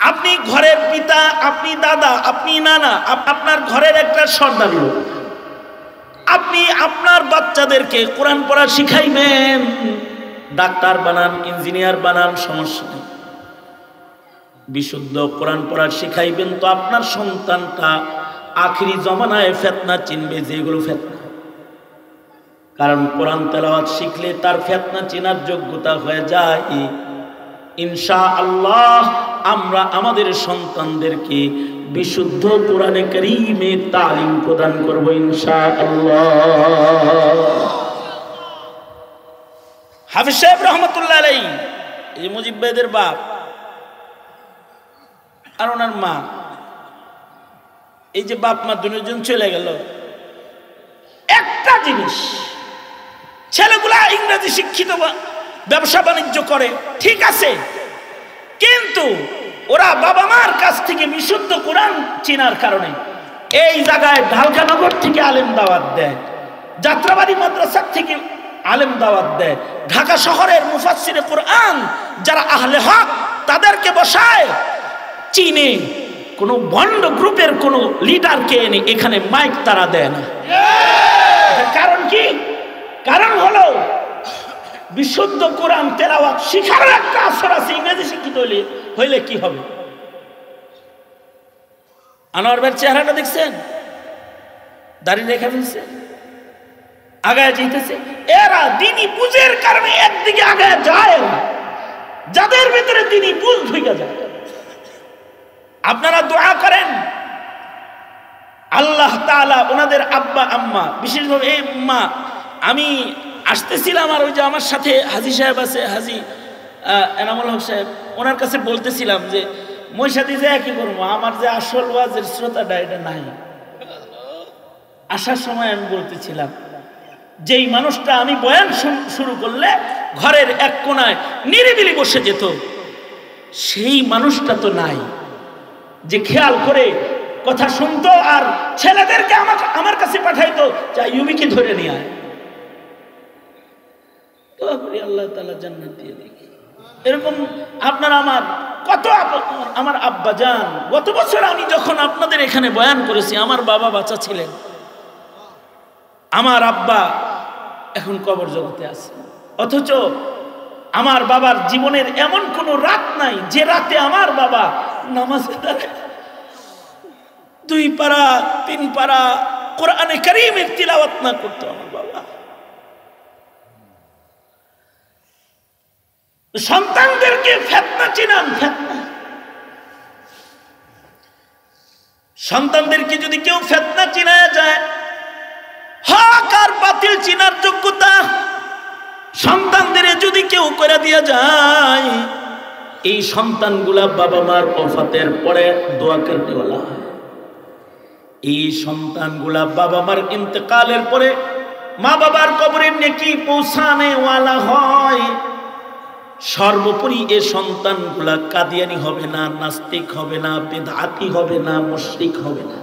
আপনি ঘরের পিতা, আপনি দাদা, আপনি নানা, আপনার ঘরের একটা সর্দার লোক। আপনি আপনার বাচ্চাদেরকে কোরআন পড়া শিখাইবেন, ডাক্তার বানান, ইঞ্জিনিয়ার বানান, সমস্যা নেই। বিশুদ্ধ কোরআন পড়া শিখাইবেন তো আপনার সন্তানটা আখিরি জমানায় ফিতনা চিনবে, যেগুলো ফিতনা। কারণ কোরআন তেলাওয়াত শিখলে তার ফিতনা চেনার যোগ্যতা হয়ে যায়। ইনশাআল্লাহ আমরা আমাদের সন্তানদেরকে বিশুদ্ধ কোরআনে কারীমে তালিম প্রদান করব ইনশাআল্লাহ। হাফিজ সাহেব রহমাতুল্লাহ আলাইহি, এই মুজিব ভাইদের বাপ আর ওনার মা, এই যে বাপ মা দুজন চলে গেল, একটা জিনিস, ছেলেগুলা ইংরেজি শিক্ষিত, ব্যবসা বাণিজ্য করে, ঠিক আছে, কিন্তু ওরা বাবা মার কাছ থেকে বিশুদ্ধ কোরআন চেনার কারণে এই জায়গায় ঢালকানগর থেকে আলেম দাওয়াত দেয়, যাত্রাবাড়ি মাদ্রাসা থেকে আলেম দাওয়াত দেয়, ঢাকা শহরের মুফাসসিরে কোরআন যারা আহলে হক তাদেরকে বসায়, চীনে কোন বন্ড গ্রুপের কোন লিডারকে এনে এখানে মাইক তারা দেয় না। কারণ কি? কারণ হলো বিশুদ্ধ কোরআন তেলাওয়াত শিখার একটা আসর আছে। ইংরেজি শিক্ষিত হইলে কি হবে? আনোয়ার ভাইয়ের চেহারাটা দেখছেন? দাড়ি রেখে ফেলছে, আগায় যেতেছে। এরা দিনই বুঝের কারণে একদিকে আগায় যায় না, যাদের ভিতরে তিনি বুঝ ঢুকে যায়। আপনারা দোয়া করেন আল্লাহ তাআলা ওনাদের আব্বা আম্মা, বিশেষভাবে এই মা, আমি আসতেছিলাম আর ওই যে আমার সাথে হাজী সাহেব আছে, হাজী এনামুল হক সাহেব, ওনার কাছে বলতেছিলাম যে মই সাথে যে কি করবো, আমার যে আসল ওয়াজের শ্রোতাটা এটা নাই। আসার সময় আমি বলতেছিলাম যেই মানুষটা আমি বয়ান শুরু করলে ঘরের এক কোনায় নিরিবিলি বসে যেত, সেই মানুষটা তো নাই যে খেয়াল করে কথা শুনতো আর ছেলেদেরকে আমার কাছে পাঠাইতো যা ইউবিকে ধরে নিয়ে আয়। দোয়া করি আল্লাহ তাআলা জান্নাত দিয়ে দেখি। এরকম আপনারা আমার আব্বা জান, গত বছর আমি যখন আপনাদের এখানে বয়ান করেছি, আমার বাবা বাচ্চা ছিলেন, আমার আব্বা এখন কবর জগতে আছে, অথচ আমার বাবার জীবনের এমন কোন রাত নাই যে রাতে আমার বাবা নামাজে দাঁড়ায় 2 পারা 3 পারা কোরআনে কারীমের তিলাওয়াত না করতো আমার বাবা। সন্তানদেরকে ফিতনা চিনান, ফিতনা। সন্তানদেরকে যদি কেউ ফিতনা চিনায় যায়, হক আর বাতিল চিনার যোগ্যতা সন্তানদের যদি কেউ করে দিয়া যায়, এই সন্তানগুলা বাবা মার ওফাতের পরে দোয়া করতে বলা হয়। এই সন্তানগুলা বাবা মার ইন্তেকালের পরে মা বাবার কবরে নেকি পৌঁছানে ওয়ালা হয়। সর্বোপরি এ সন্তানগুলা কাদিয়ানি হবে না, নাস্তিক হবে না, বেদাতি হবে না, মুশরিক হবে না।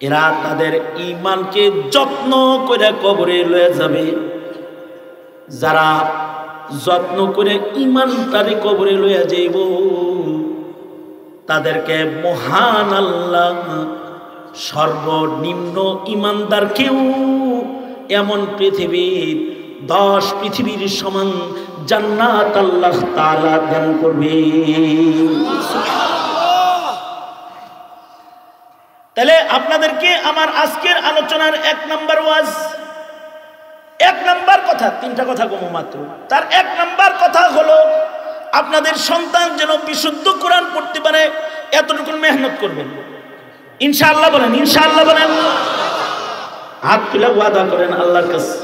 এরা তাদের ঈমানকে যত্ন করে কবরে লয়ে যাবে। যারা যত্ন করে ঈমানটারে কবরে লয়ে যাইব, তাদেরকে মহান আল্লাহ সর্বনিম্ন ঈমানদারকেও এমন পৃথিবীর 10 পৃথিবীর সমান জান্নাত আল্লাহ তাআলা দান করবে। তাহলে আপনাদেরকে আমার আজকের আলোচনার 1 নম্বর ওয়াজ, 1 নম্বর কথা, 3টা কথা কম মাত্র। তার 1 নম্বর কথা হলো আপনাদের সন্তান যেন বিশুদ্ধ কোরআন পড়তে পারে, এতটুকু মেহনত করবেন। ইনশাআল্লাহ বলেন, ইনশাআল্লাহ বলেন। হাত তুলে ওয়াদা করেন আল্লাহর কাছে,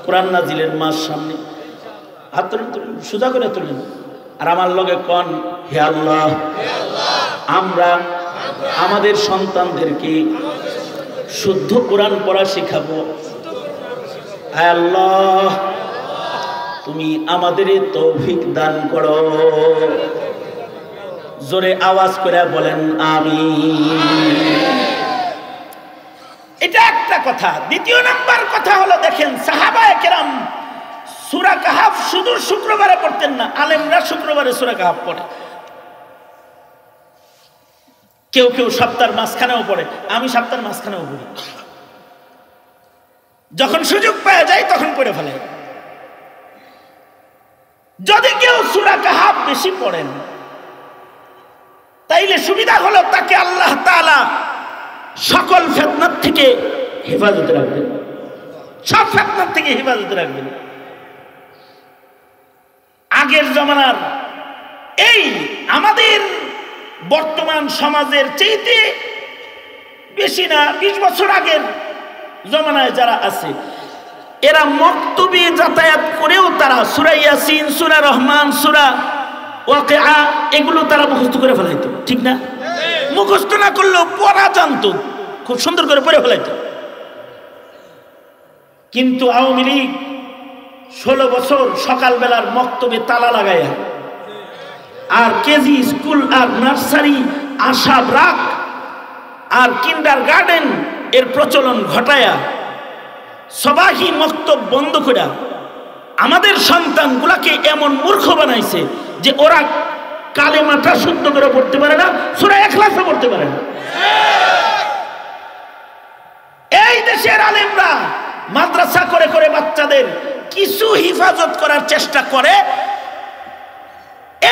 কোরআন নাজিলের মাস সামনে, হাত তুলেন, সোজা করে তুলেন আর আমার লগে কোন, হে আল্লাহ, আমরা আমাদের সন্তানদেরকে শুদ্ধ কোরআন পড়া শেখাবো। হে আল্লাহ, তুমি আমাদের তৌফিক দান করো। জোরে আওয়াজ করে বলেন আমিন। এটা একটা কথা। দ্বিতীয় নাম্বার কথা হলো, দেখেন সাহাবায়ে কেরাম সূরা কাহফ শুধু শুক্রবারে পড়তেন না, আলেমরা শুক্রবারে সূরা কাহফ পড়ে। কেউ কেউ সপ্তাহের মাঝখানেও পড়ে, আমি সপ্তাহের মাঝখানেও পড়ি। যখন সুযোগ পাওয়া যায় তখন পড়ে ফেলে। যদি কেউ সূরা কাহফ বেশি পড়েন, তাইলে সুবিধা হলো তাকে আল্লাহ তাআলা সকল ফিতনার থেকে হেফাজতে রাখবেন, সব ফিতনার থেকে হেফাজতে রাখবেন। আগের জমানার এই আমাদের বর্তমান সমাজের চাইতে বেশি না 20 বছর আগের জমানায় যারা আছে, এরা মক্তবে যাতায়াত করেও তারা সূরা ইয়াসিন, সূরা রহমান, সূরা ওয়াকিআ এগুলো তারা মুখস্থ করে ফেলাইতো, ঠিক না? মুখস্থ না করলেও পড়া জানতো, খুব সুন্দর করে পড়ে ফেলাইতো। কিন্তু আওয়ামী লীগ 16 বছর সকালবেলার মক্তবে তালা লাগাইয়া আর কেজি স্কুল আর নার্সারি, আশা ব্রাক আর কিন্ডার গার্ডেন এর প্রচলন ঘটায়া সবাহি মক্তব বন্ধ করে আমাদের সন্তানগুলাকে এমন মূর্খ বানাইছে যে ওরা কালেমাটা শুদ্ধ করে পড়তে পারে না, সূরা ইখলাসও পড়তে পারে না। এই দেশের আলেমরা মাদ্রাসা করে করে বাচ্চাদের কিছু হিফাজত করার চেষ্টা করে,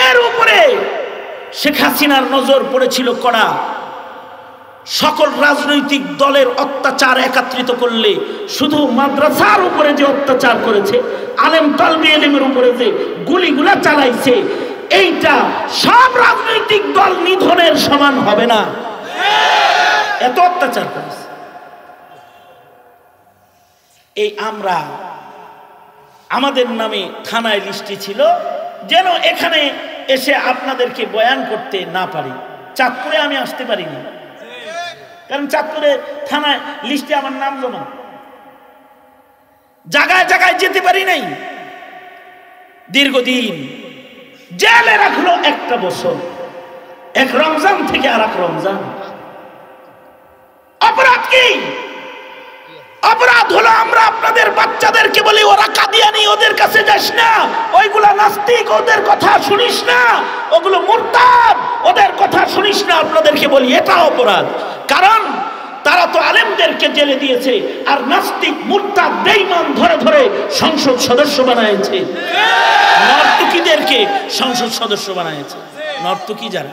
এর উপরে শেখ হাসিনার নজর পড়েছিল কড়া। সকল রাজনৈতিক দলের অত্যাচার একত্রিত করলে শুধু মাদ্রাসার উপরে যে অত্যাচার করেছে আলেম তালবে ইলমের উপরে যে গুলিগুলা চালাইছে, এইটা সব রাজনৈতিক দল নিধনের সমান হবে না। এত অত্যাচার করেছে। এই আমরা আমাদের নামে থানায় লিস্টি ছিল, যেন এখানে এসে আপনাদেরকে বয়ান করতে না পারি। চাঁদপুরে আমি আসতে পারিনি, কারণ চাঁদপুরে থানায় লিস্টে আমার নাম জমা। জায়গায় জায়গায় যেতে পারি নাই, দীর্ঘদিন জেলে রাখলো একটা বছর, এক রমজান থেকে আর এক রমজান। অপরাধ কি? অপরাধ হলো আমরা আপনাদের বাচ্চাদেরকে বলি ওরা কাদিয়ানি, ওদের কাছে যাস না, ওইগুলা নাস্তিক, ওদের কথা শুনিস না, ওগুলো মুরতাদ, ওদের কথা শুনিস না, আপনাদেরকে বলি এটা অপরাধ। কারণ তারা তো আলেমদেরকে জেলে দিয়েছে, আর নাস্তিক মুরতাদ বেঈমান ধরে ধরে সংসদ সদস্য বানাইছে, নর্তকীদেরকে সংসদ সদস্য বানাইছে। নর্তকী যারা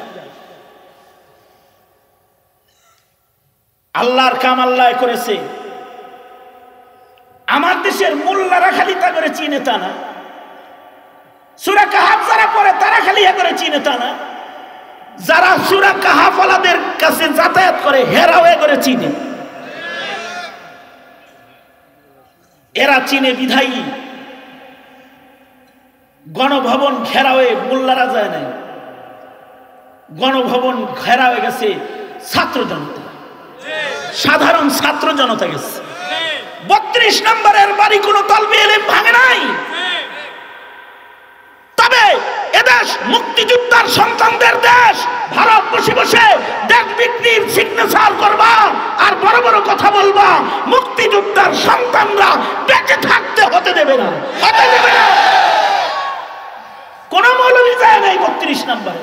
আল্লাহর কাম আল্লাহ করেছে, আমার দেশের মোল্লারা খালি তা করে চিনে তা না, সূরা কাহাফ যারা পড়ে তারা খালি এ করে চিনে তা না, যারা সূরা কাহাফ ওয়ালাদের কাছে যাতায়াত করে হেরাও এ করে চিনে। এরা চিনে বিধায়ী গণভবন ঘেরা হয়ে মোল্লারা যায় নাই, গণভবন ঘেরা হয়ে গেছে ছাত্র জনতা, সাধারণ ছাত্র জনতা গেছে। 32 নম্বরের বাড়ি কোন তালবে ইলম ভাঙে নাই। তবে এদেশ মুক্তিযোদ্ধার সন্তানদের দেশ। ভারত বসে বসে দেশ বিক্রির সিগনেচার করবা আর বড় বড় কথা বলবা, মুক্তিযোদ্ধার সন্তানরা বেঁচে থাকতে হতে দেবে না, হতে দেবে না। কোন মৌলবি যায় নাই 32 নম্বরে।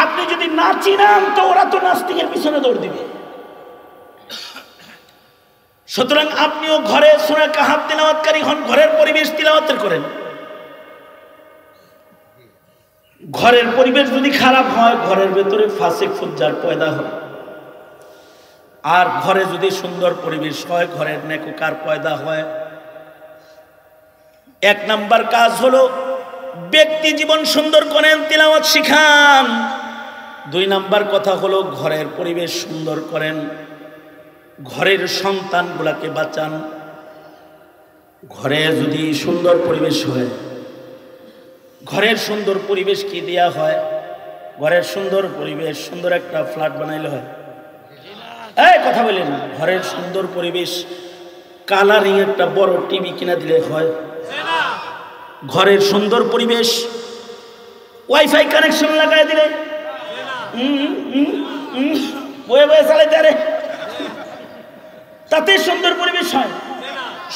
আপনি যদি না চিনান তো ওরা তো নাস্তিকের পিছনে দৌড় দিবে। সুতরাং আপনিও ঘরে সূরা কাহাফ তিলাওয়াতকারী হন, ঘরের পরিবেশ তিলাওয়াত করেন। ঘরের পরিবেশ যদি খারাপ হয়, ঘরের ভেতরে ফাসিক ফুজ্জার পয়দা হয়। আর ঘরে যদি সুন্দর পরিবেশ হয়, ঘরের নেককার পয়দা হয়। এক নাম্বার কাজ হলো ব্যক্তি জীবন সুন্দর করেন, তিলাওয়াত শিখান। 2 নাম্বার কথা হলো ঘরের পরিবেশ সুন্দর করেন, ঘরের সন্তানগুলাকে বাঁচান। ঘরে যদি সুন্দর পরিবেশ হয়, ঘরের সুন্দর পরিবেশ কি দেয়া হয়? ঘরের সুন্দর পরিবেশ সুন্দর একটা ফ্ল্যাট বানাইলে হয়? এই কথা বলেন না। ঘরের সুন্দর পরিবেশ কালারিং একটা বড় টিভি কিনা দিলে হয়? ঘরের সুন্দর পরিবেশ ওয়াইফাই কানেকশন লাগাই দিলে বয়ে বয়ে চালাইতে আরে তাতে সুন্দর পরিবেশ হয়?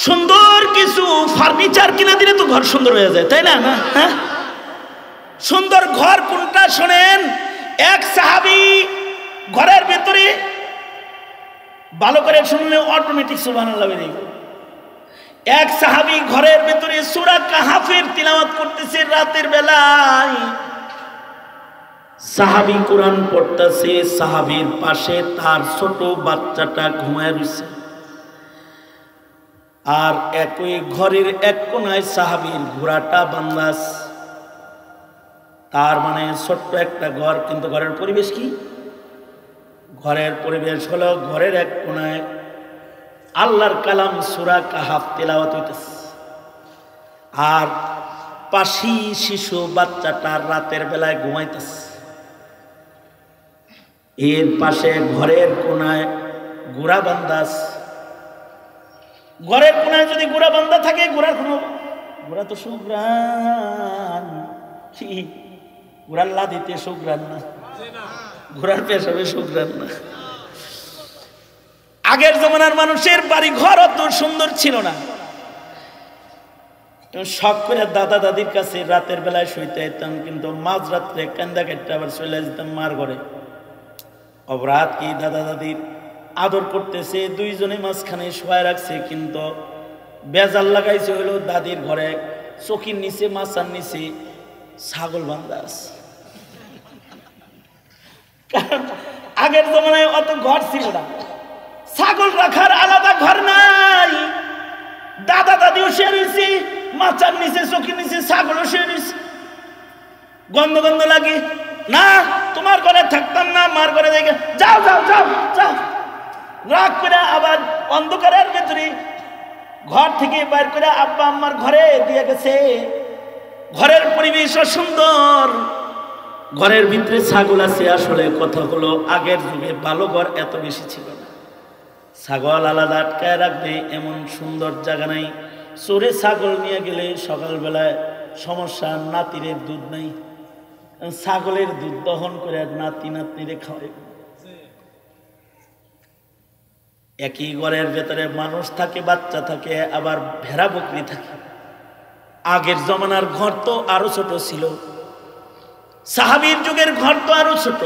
সুন্দর কিছু ফার্নিচার কিনা দিলে তো ঘর সুন্দর হয়ে যায়, তাই না? হ্যাঁ, সুন্দর ঘর কোনটা শোনেন? এক সাহাবী ঘরের ভেতরে ভালো করে শুনলে অটোমেটিক সুবহানাল্লাহ বেরিয়ে গেল। এক সাহাবী ঘরের ভেতরে সূরা কাহাফের তিলাওয়াত করতেছে রাতের বেলায়। সাহাবী কোরআন পড়তেছে, সাহাবীর পাশে তার ছোট বাচ্চাটা ঘুমায় রয়েছে। আর একই ঘরের এক কোনায় সাহাবীর ঘোড়াটা বান্ধা। তার মানে ছোট্ট একটা ঘর, কিন্তু ঘরের পরিবেশ কি? ঘরের পরিবেশ হলো ঘরের এক কোনায় আল্লাহর কালাম সূরা কাহাফ তেলাওয়াত হইতেছে, আর পাশি শিশু বাচ্চাটা রাতের বেলায় ঘুমাইতেছে। এর পাশে ঘরের কোনায় ঘোড়া বান্ধা। ঘরের কোনায় যদি ঘোড়া বান্ধা থাকে, ঘোড়া তো সুগ্রান, ঘোড়ার লাদিতে সুগ্রান না, ঘোড়ার পেশাবে সুগ্রান না। আগের জমানার মানুষের বাড়ি ঘর অত সুন্দর ছিল না। শখ করে দাদা দাদির কাছে রাতের বেলায় শুইতে যেতাম, কিন্তু মাঝরাত্রে কান্দা কেটে আবার চলে যেতাম মার ঘরে। অপরাধ কি? দাদা দাদির আদর করতেছে, দুইজনে মাঝখানে শোয়ায় রাখছে, কিন্তু বেজাল লাগাইছে হইলো দাদির ঘরে চকির নিচে মাছার নিচে ছাগল বান্ধা আছে। কারণ আগের জমানায় অত ঘর ছিল না, ছাগল রাখার আলাদা ঘর নাই। দাদা দাদিও শুয়ে রয়েছে, মাচার নিচে চোখের নিচে ছাগলও শুয়ে রয়েছে। গন্ধ গন্ধ লাগে না, তোমার ঘরে থাকতাম না, মার ঘরে দেখে যাও যাও যাও যাও। রাগ করে আবার অন্ধকারের ভেতরে ঘর থেকে বাইর করে আব্বা আম্মার ঘরে দিয়ে গেছে। ঘরের পরিবেশ সুন্দর, ঘরের ভিতরে ছাগল আছে। আসলে কথা হলো আগের যুগে ভালো ঘর এত বেশি ছিল না। ছাগল আলাদা আটকায় রাখবে এমন সুন্দর জায়গা নাই। চোরে ছাগল নিয়ে গেলে সকালবেলায় সমস্যা, নাতিরের দুধ নাই, ছাগলের দুধ দহন করে নাতি নাতনিরে খাওয়াই। একই ঘরের ভেতরে মানুষ থাকে, বাচ্চা থাকে, আবার ভেড়া বকরি থাকে। আগের জমানার ঘর তো আরো ছোট ছিল, সাহাবীর যুগের ঘর তো আরো ছোট।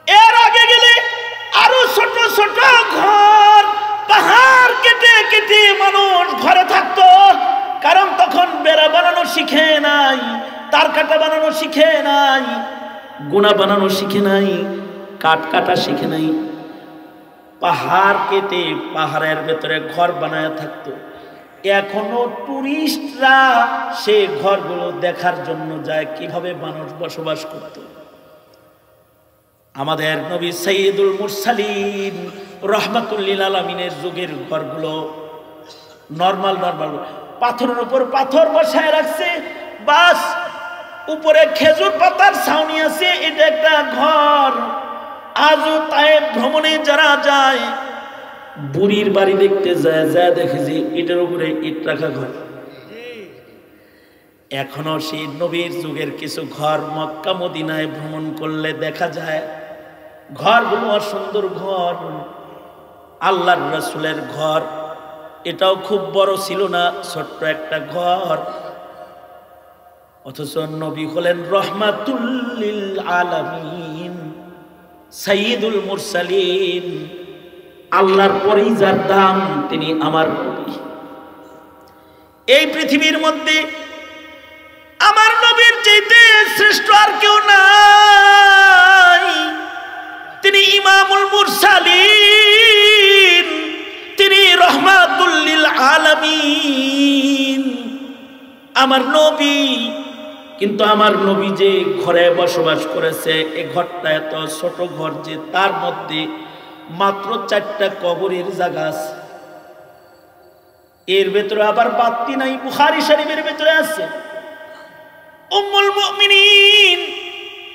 এর আগে গেলে আরো ছোট ছোট ঘর, পাহাড় কেটে কেটে মানুষ ঘরে থাকতো। কারণ তখন বেড়া বানানো শিখে নাই, তার কাটা বানানো শিখে নাই, গুণা বানানো শিখে নাই, কাঠ কাটা শিখে নাই। পাহাড় কেটে পাহাড়ের ভেতরে ঘর বানায় থাকতো। এখনো টুরিস্টরা সে ঘরগুলো দেখার জন্য যায়, কিভাবে মানুষ বসবাস করত। আমাদের নবী সাইয়্যিদুল মুরসালিন রাহমাতুল লিল আলামিনের যুগের ঘরগুলো নরমাল পাথরের উপর পাথর বসায় রাখছে, বাস উপরে খেজুর পাতার ছাউনি আছে, এটা একটা ঘর। আজও তায়েব ভ্রমণে যারা যায়, বুড়ির বাড়ি দেখতে যায়, যায় দেখে যে ইটের উপরে ইট রাখা ঘর। এখনো সেই নবীর যুগের কিছু ঘর মক্কা মদিনায় ভ্রমণ করলে দেখা যায়। ঘরগুলো সুন্দর ঘর, আল্লাহর রাসূলের ঘর। এটাও খুব বড় ছিল না, ছোট্ট একটা ঘর। অথচ নবী হলেন রহমাতুল লিল আলামিন, সাইয়্যিদুল মুরসালিন। আল্লাহর পরেই যার দাম তিনি আমার নবী। এই পৃথিবীর মধ্যে আমার নবীর চাইতে শ্রেষ্ঠ আর কেউ নাই। তিনি ইমামুল মুরসালিন, তিনি রহমাতুল লিল আলামিন, আমার নবী। কিন্তু আমার নবী যে ঘরে বসবাস করেছে, এই ঘরটা এত ছোট ঘর যে তার মধ্যে মাত্র 4টা কবরের জায়গা আছে। এর ভেতরে আবার বাতি নাই। বুখারী শরীফের ভেতরে আছে উম্মুল মুমিনিন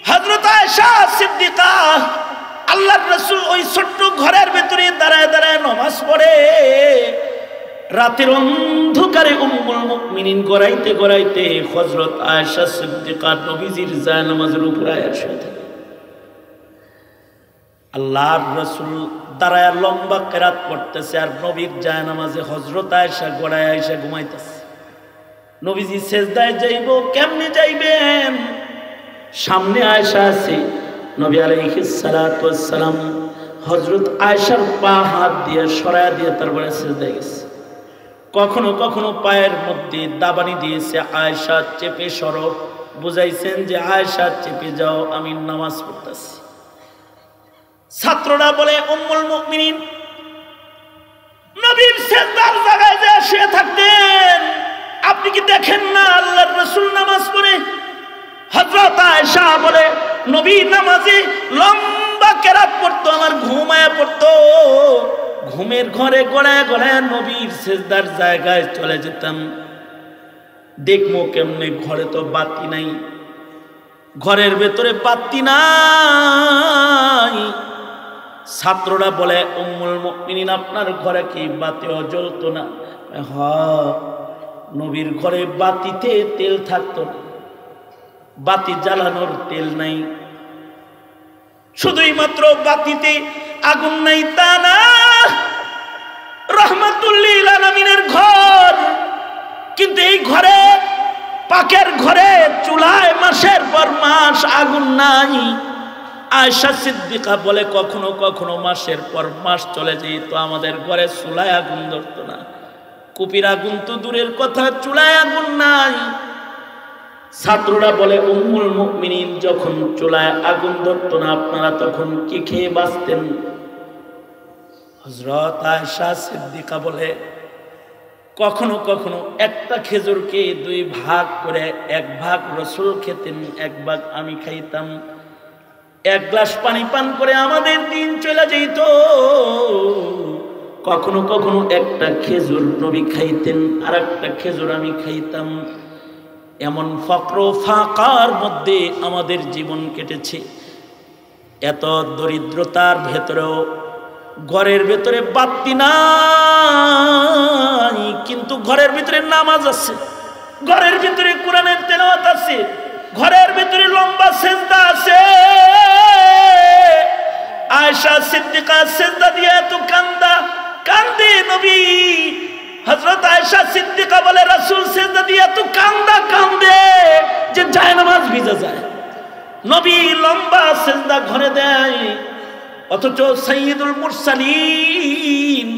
হযরত আয়েশা সিদ্দিকা, আল্লাহর রাসূল ওই ছোট্ট ঘরের ভেতরে দাঁড়ায় দাঁড়ায় নামাজ পড়ে। রাতের অন্ধকারে উম্মুল মুমিনিন গড়াইতে গড়াইতে হযরত আয়েশা সিদ্দিকা নবীজির জায়নামাজের উপর আয়েশা থাকে। আল্লাহর রাসূল দাঁড়ায় লম্বা কেরাত পড়তেছে, আর নবীর জায়নামাজে হযরত আয়েশা গড়ায় আয়েশা ঘুমাইতেছে। নবীজি সেজদায় যাইব, কেমনে যাইবেন? সামনে আয়েশা আছে। নবী আলাইহিস সালাতু ওয়াস সালাম হযরত আয়েশার পা হাত দিয়ে সরায়া দিয়ে তারপরে সেজদায় গেছে। কখনো কখনো পায়ের মধ্যে দাবানি দিয়েছে, আয়েশা চেপে সরো, বুঝাইছেন যে আয়েশা চেপে যাও, আমি নামাজ পড়তেছি। ছাত্ররা বলে উম্মুল মুমিনিন নবীর সেজদার জায়গায় যে শুয়ে থাকতেন, আপনি কি দেখেন না আল্লাহর রাসূল নামাজ পড়ে? হযরত আয়েশা বলে নবী নামাজে লম্বা কেরাত পড়তো, আমার ঘুমায় পড়তো। ঘুমের ঘরে গড়ায় গড়ায় নবীর সেজদার জায়গায় চলে যেতাম। দেখবো কেমনে, ঘরে তো বাতি নাই, ঘরের ভেতরে বাতি নাই। ছাত্ররা বলে উম্মুল মুমিনিন আপনার ঘরে কি বাতিও জ্বলতো না? হ্যাঁ, নবীর ঘরে বাতিতে তেল থাকতো না, বাতি জ্বালানোর তেল নাই। শুধুই মাত্র বাতিতে আগুন নাই তা না, রহমাতুল লিল আলামিনের ঘর। কিন্তু এই ঘরে, পাকের ঘরে চুলায় মাসের পর মাস আগুন নাই। আয়েশা সিদ্দিকা বলে কখনো কখনো মাসের পর মাস চলে যেত, আমাদের ঘরে চুলায় আগুন ধরতো না। কুপির আগুন তো দূরের কথা, চুলায় আগুন নাই। ছাত্ররা বলে উম্মুল মুমিনিন যখন চুলায় আগুন ধরতো না, আপনারা তখন কি খেয়ে বাঁচতেন? হযরত আয়েশা সিদ্দিকা বলে, কখনো কখনো একটা খেজুরকে দুই ভাগ করে, এক ভাগ রাসূল খেতেন, এক ভাগ আমি খাইতাম। এক গ্লাস পানি পান করে আমাদের দিন চলে যেত। কখনো কখনো একটা খেজুর নবী খাইতেন, আর একটা খেজুর আমি খাইতাম। এমন ফকর ফাকার মধ্যে আমাদের জীবন কেটেছে। এত দরিদ্রতার ভেতরেও ঘরের ভেতরে বাতি নাই, কিন্তু ঘরের ভিতরে নামাজ আছে, ঘরের ভিতরে কোরআনের তেলাওয়াত আছে, ঘরের ভিতরে লম্বা সেজদা আছে। আয়েশা সিদ্দিকা সেজদা দিয়ে এত কান্দে নবী। হযরত আয়েশা সিদ্দিকা বলে, রাসূল সেজদা দিয়ে এত কান্দে যে জায়নামাজ ভিজে যায়। নবী লম্বা সেজদা ঘরে দেয়, অথচ সাইয়্যিদুল মুরসালিন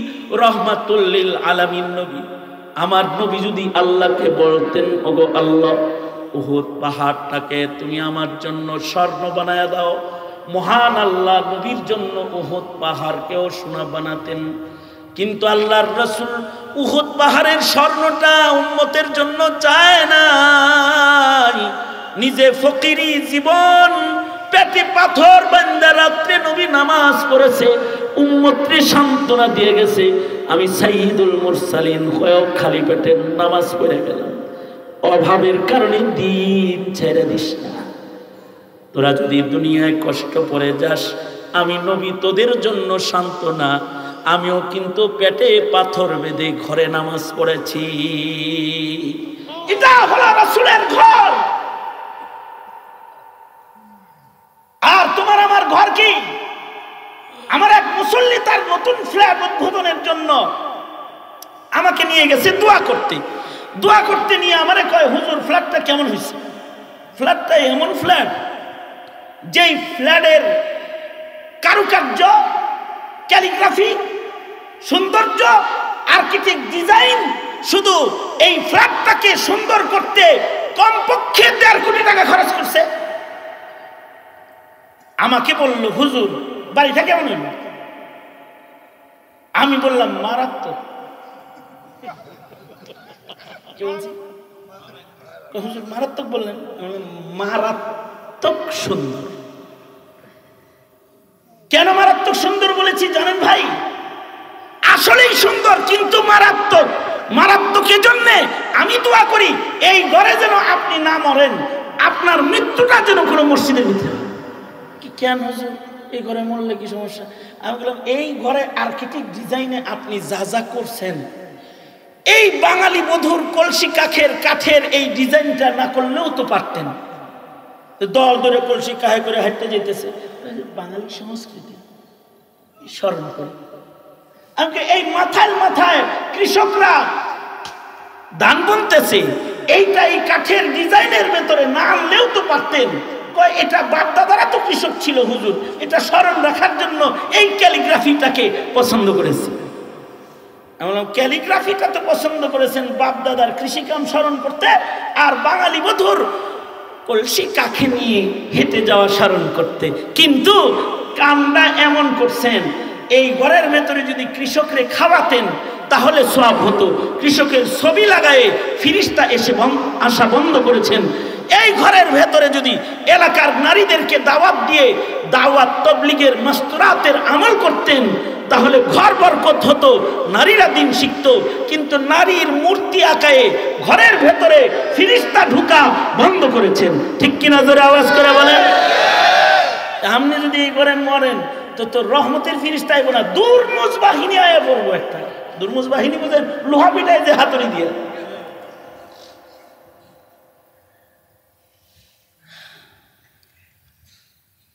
রাহমাতুল লিল আলামিন নবী, আমার নবী যদি আল্লাহকে বলতেন, ওগো আল্লাহ, উহুদ পাহাড়টাকে তুমি আমার জন্য স্বর্ণ বানায়া দাও, মহান আল্লাহ নবীর জন্য উহুদ পাহাড়কেও সোনা বানাতেন। কিন্তু আল্লাহর রাসূল উহুদ পাহাড়ের স্বর্ণটা উম্মতের জন্য চায় না। নিজে ফকিরি জীবন, পেটে পাথর বান্দা রাত্রে নবী নামাজ পড়েছে, উম্মতকে সান্ত্বনা দিয়ে গেছে। আমি সাইয়্যিদুল মুরসালিন হয়েও খালি পেটে নামাজ পড়ে গেলাম। অভাবের কারণে দিন ছেড়ে দিস না। তোরা যদি দুনিয়ায় কষ্ট পড়ে যাস, আমি নবী তোদের জন্য সান্ত্বনা। আমিও কিন্তু পেটে পাথর বেঁধে ঘরে নামাজ পড়েছি। এটা হলো রাসূলের ঘর। আর তোমার আমার ঘর কি? আমার এক মুসল্লি তার নতুন ফ্ল্যাট উদ্বোধনের জন্য আমাকে নিয়ে গেছে দোয়া করতে নিয়ে আমারে কয়, হুজুর ফ্ল্যাটটা কেমন হয়েছে? ফ্ল্যাটটা এমন ফ্ল্যাট, যেই ফ্ল্যাটের কারুকার্য, ক্যালিগ্রাফি, সৌন্দর্য, আর্কিটেক্ট ডিজাইন, শুধু এই ফ্ল্যাটটাকে সুন্দর করতে কমপক্ষে 1.5 কোটি টাকা খরচ করছে। আমাকে বলল, হুজুর বাড়িটা কেমন হইল? আমি বললাম, মারাত্মক। হুজুর মারাত্মক বললেন? মারাত্মক সুন্দর। কেন মারাত্মক সুন্দর বলেছি জানেন ভাই? আসলেই সুন্দর, কিন্তু মারাত্মক। মারাত্মক এজন্য আমি দোয়া করি, এই ঘরে যেন আপনি না মরেন, আপনার মৃত্যুটা যেন কোনো মসজিদের ভিতরে। কেন হুজুর এই ঘরে মরলে কি সমস্যা? আমি বললাম, এই ঘরে আর্কিটেক্ট ডিজাইনে আপনি যা যা করছেন, এই বাঙালি বধুর কলসি কাঠের এই ডিজাইনটা না করলেও তো পারতেন। দল ধরে কলসি কাহে করে হাঁটতে যেতেছে, বাঙালি সংস্কৃতি স্মরণ করে। আমাকে এই মাথায় কৃষকরা ধান বুনতেছে, এইটা এই কাঠের ডিজাইনের ভেতরে না আনলেও তো পারতেন। এটা বাপদাদারা তো কৃষক ছিল হুজুর, এটা স্মরণ রাখার জন্য এই ক্যালিগ্রাফিটাকে পছন্দ করেছে। ক্যালিগ্রাফিটা তো পছন্দ করেছেন বাপদাদার কৃষিকাম স্মরণ করতে, আর বাঙালি বধুর কলসি কাখে নিয়ে হেঁটে যাওয়া স্মরণ করতে। কিন্তু কামটা এমন করছেন, এই ঘরের ভেতরে যদি কৃষকরে খাওয়াতেন তাহলে সওয়াব হতো। কৃষকের ছবি লাগায়ে ফিরিস্তা এসে আসা বন্ধ করেছেন। এই ঘরের ভেতরে যদি এলাকার নারীদেরকে দাওয়াত দিয়ে দাওয়াত তবলিগের মাস্তরাতের আমল করতেন তাহলে ঘর বরকত হতো, নারীরা দিন শিখতো। কিন্তু নারীর মূর্তি আঁকায়ে ঘরের ভেতরে ফিরিস্তা ঢুকা বন্ধ করেছেন। ঠিক কিনা জোরে আওয়াজ করে বলেন? আপনি যদি এই ঘরে মরেন তো রহমতের ফিরিস্তা আইব না, দুর্মুজ বাহিনী আয়া পড়বো। একটা দুর্মুজ বাহিনী বুঝেন, লোহা পিটায় যে হাতুড়ি দিয়ে।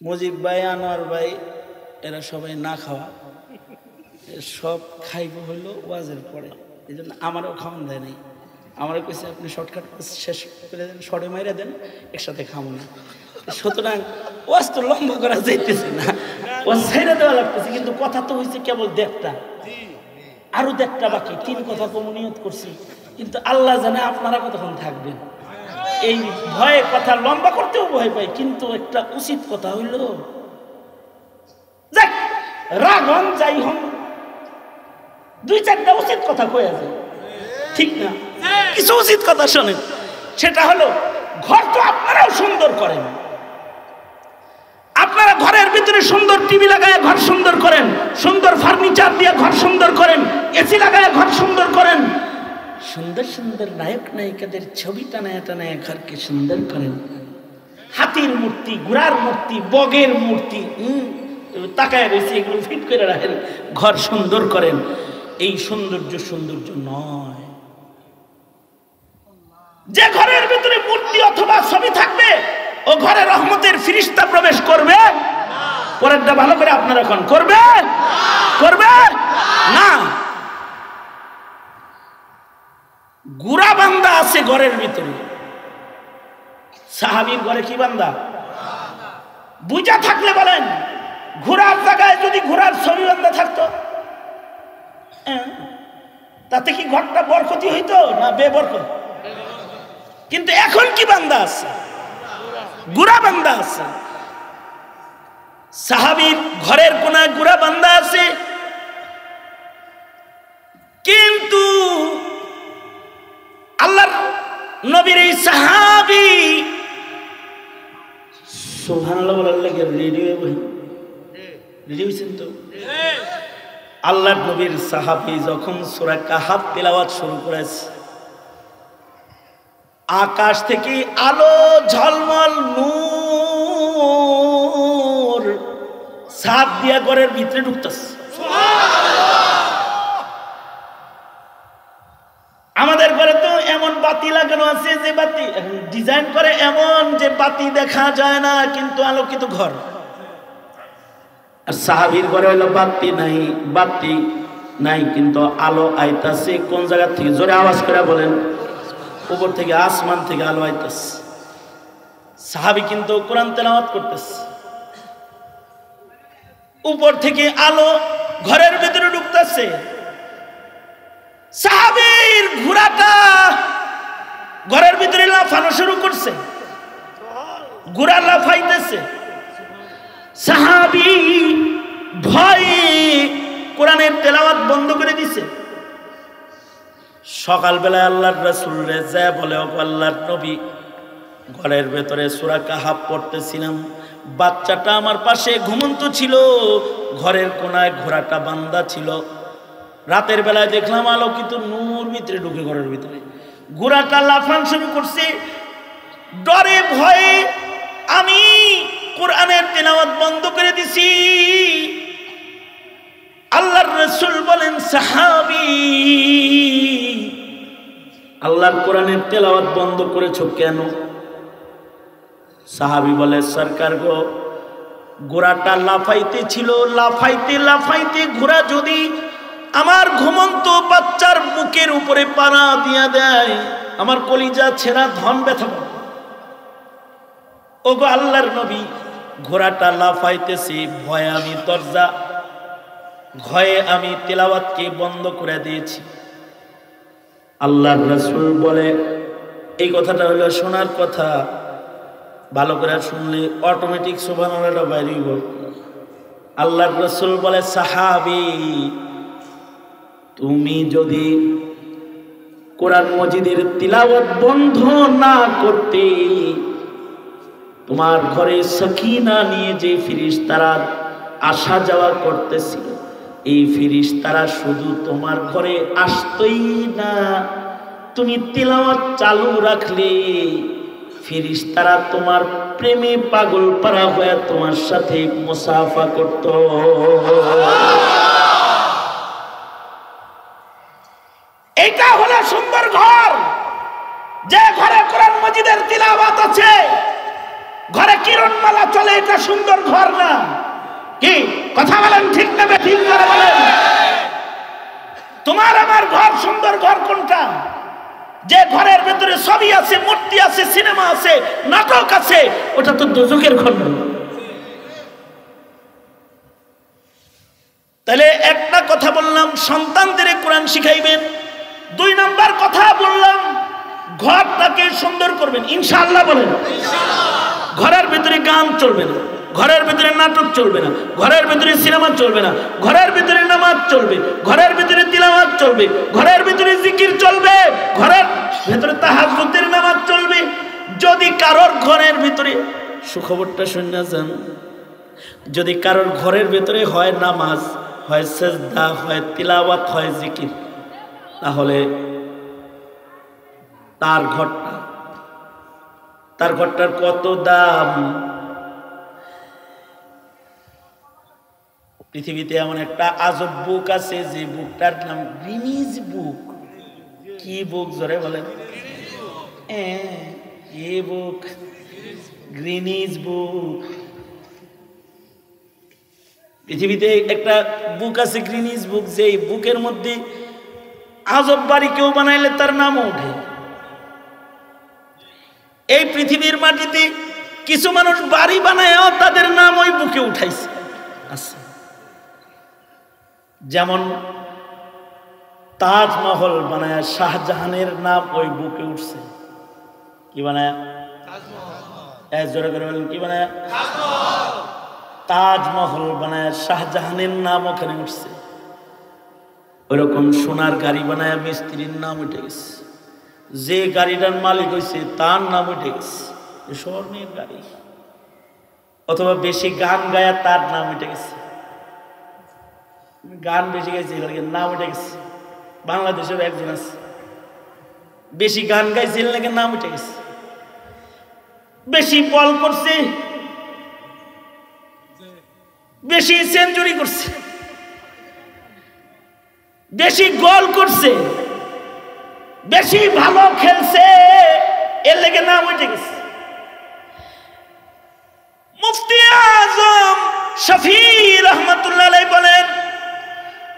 মুজিব ভাই, আনোয়ার ভাই, এরা সবাই না খাওয়া, সব খাইব হইলো ওয়াজের পরে। এই জন্য আমারও খাওয়ান দেয় নাই। আমারও কইছে আপনি শর্টকাট শেষ করে দেন, শর্টে মাইরা দেন, একসাথে খাবো না। সুতরাং ওয়াজ তো লম্বা করা যাইতেছে না, ওয়াজ ছাইরা দেওয়া লাগতেছে। কিন্তু কথা তো হয়েছে কেবল 1.5টা, আরো 1.5টা বাকি। 3 কথা কমনিয়ত করছি, কিন্তু আল্লাহ জানে আপনারা কতক্ষণ থাকবেন। এই ভয়ে কথা লম্বা করতেও ভয় পাই। কিন্তু একটা উচিত কথা হইল, যাক রাগ হন যাই হন, দুই চারটা উচিত কথা কয়ে আছে, ঠিক না? কিছু উচিত কথা শোনেন। সেটা হলো, ঘর তো আপনারাও সুন্দর করেন, আপনারা ঘরের ভিতরে সুন্দর টিভি লাগায় ঘর সুন্দর করেন, সুন্দর ফার্নিচার দিয়ে ঘর সুন্দর করেন, এসি লাগায় ঘর সুন্দর করেন, সুন্দর সুন্দর নায়ক নায়িকাদের ছবি টানায় টানায় ঘরকে সুন্দর করেন, হাতির মূর্তি, ঘোড়ার মূর্তি, বগের মূর্তি তাকায় রয়েছে, এগুলো ফিট করে রাখেন, ঘর সুন্দর করেন। এই সৌন্দর্য সৌন্দর্য নয়। যে ঘরের ভিতরে মূর্তি অথবা ছবি থাকবে ও ঘরে রহমতের ফিরিস্তা প্রবেশ করবে? পরেরটা ভালো করে আপনারা এখন করবে করবে না। গুড়া বান্দা আছে ঘরের ভিতরে। সাহাবীর ঘরে কি বান্দা? বুঝা থাকলে বলেন, ঘোড়ার জায়গায় যদি ঘোড়ার ছবি বান্দা থাকতো তাতে কি ঘরটা বরকতি হইতো না বেবরকত? কিন্তু এখন কি বান্দা আছে? গুড়া বান্দা আছে। সাহাবীর ঘরের কোনায় গুড়া বান্দা আছে, কিন্তু আল্লাহর নবীর এই সাহাবী সুবহানাল্লাহ বলার লাগে রেডিও ভাই রেডি হইছেন তো? আল্লাহর নবীর সাহাবী যখন সূরা কাহাফ তেলাওয়াত শুরু করেছে, আকাশ থেকে আলো ঝলমল নূর ছাদ দিয়া ঘরের ভিতরে ঢুকতেছে। আমাদের ঘরে তো এমন বাতি লাগানো আছে যে বাতি ডিজাইন করে এমন যে বাতি দেখা যায় না, কিন্তু আলোকিত ঘর। আর সাহাবীর ঘরে হলো বাতি নাই, বাতি নাই কিন্তু আলো আইতাছে। কোন জায়গা থেকে? জোরে আওয়াজ করে বলেন। উপর থেকে, আসমান থেকে আলো আইতাছে। সাহাবী কিন্তু কোরআন তেলাওয়াত করতেছে, উপর থেকে আলো ঘরের ভিতরে ঢুকতেছে। সাহাবীর ঘোড়াটা ঘরের ভিতরে লাফানো শুরু করছে, ঘোড়া লাফাইতেছে। সাহাবী ভয়ে কোরআনের তেলাওয়াত বন্ধ করে দিছে। সকালবেলায় আল্লাহর রাসূল যা বলে, ও আল্লাহর নবী, ঘরের ভেতরে সূরা কাহাফ পড়তেছিলাম, বাচ্চাটা আমার পাশে ঘুমন্ত ছিল, ঘরের কোনায় ঘোড়াটা বান্ধা ছিল। রাতের বেলায় দেখলাম আলোকিত নূর ভিতরে ঢুকে ঘরের ভিতরে, ঘোড়াটা লাফান শুরু করছে। ডরে ভয়ে আমি কোরআনের তেলাওয়াত বন্ধ করে দিছি। আল্লাহর রাসূল বলেন, সাহাবী, আল্লাহর কোরআনের তেলাওয়াত বন্ধ করেছো কেন? সাহাবী বলে, সরকার গো, ঘোড়াটা লাফাইতে ছিল, লাফাইতে লাফাইতে ঘোড়া যদি আমার ঘুমন্ত বাচ্চার বুকের উপরে পাড়া দিয়া দেয়, আমার কলিজা ছেঁড়া ধন ব্যথা পাবে। ওগো আল্লাহর নবী, ঘোড়াটা লাফাইতেছি, ভয়ে আমি দরজা ভয়ে আমি তেলাওয়াতকে বন্ধ করে দিয়েছি। আল্লাহর রাসূল বলে, এই কথাটা হলো শোনার কথা, ভালো করে শুনলে অটোমেটিক সুবহানাল্লাহ বাইরে হইব। আল্লাহর রাসূল বলে, সাহাবী, তুমি যদি কোরআন মজিদের তিলাওয়াত বন্ধ না করতে, তোমার ঘরে সাকিনা নিয়ে যে ফেরেশতারা আসা যাওয়া করতেছিল, এই ফেরেশতারা শুধু তোমার ঘরে আসতই না, তুমি তিলাওয়াত চালু রাখলে ফেরেশতারা তোমার প্রেমে পাগল পারা হয়ে তোমার সাথে মুসাফা করত। এটা হলো সুন্দর ঘর, যে ঘরে কোরআন মাজিদের তিলাওয়াত আছে, ঘরে কিরণমালা চলে, এটা সুন্দর ঘর না? কি কথা বলেন, ঠিক না ঠিক করে বলেন? তোমার আমার ঘর সুন্দর ঘর কোনটা? যে ঘরের ভেতরে ছবি আছে, মূর্তি আছে, সিনেমা আছে, নাটক আছে, ওটা তো দোজখের ঘর না। তাহলে একটা কথা বললাম, সন্তানদের কোরআন শিখাইবেন। 2 নাম্বার কথা বললাম, ঘরটাকে সুন্দর করবেন। ইনশাআল্লাহ বলেন। ঘরের ভিতরে গান চলবে না। ঘরের ভিতরে নাটক চলবে না, ঘরের ভিতরে সিনেমা চলবে না, ঘরের ভিতরে নামাজ চলবে, ঘরের ভিতরে তিলাওয়াত চলবে, ঘরের ভিতরে জিকির চলবে, ঘরের ভিতরে তাহাজ্জুদের নামাজ চলবে। যদি কারোর ঘরের ভিতরে, সুখবরটা শুনে যান, যদি কারোর ঘরের ভিতরে হয় নামাজ, হয় সেজদা, হয় তিলাওয়াত, হয় জিকির, তাহলে তার ঘরটার কত দাম। পৃথিবীতে এমন একটা আজব বুক আছে যে বুকটার নাম গ্রিনিজ বুক। কি বুক জোরে বলেন? কি বুক? গ্রিনিজ বুক। পৃথিবীতে একটা বুক আছে গ্রিনিজ বুক, যে বুকের মধ্যে আজব বাড়ি কেউ বানাইলে তার নামও ওঠে। এই পৃথিবীর মাটিতে কিছু মানুষ বাড়ি বানায়ও তাদের নাম ওই বুকে উঠাইছে। আচ্ছা, যেমন তাজমহল বানায় শাহজাহানের নাম ওই বুকে উঠছে। কি বানায়? জোরে করে বলেন, কি বানায়? তাজমহল বানায় শাহজাহানের নাম ওখানে উঠছে। ওইরকম সোনার গাড়ি বানায় মিস্ত্রির নাম উঠে গেছে। যে গাড়িটার মালিক হয়েছে তার নাম উঠে গেছে স্বর্ণের গাড়ি। অথবা বেশি গান গায়া তার নাম উঠে গেছে, গান বেশি গাইছে নাম উঠে গেছে। বাংলাদেশের একজন আছে, বেশি গান গাইছে নাম উঠে গেছে। বেশি বল করছে, বেশি সেঞ্চুরি করছে, বেশি গোল করছে, বেশি ভালো খেলছে, এর লেগে নাম উঠে গেছে। মুফতি আজম শফি রহমতুল্লাহ আলাইহি বলেন,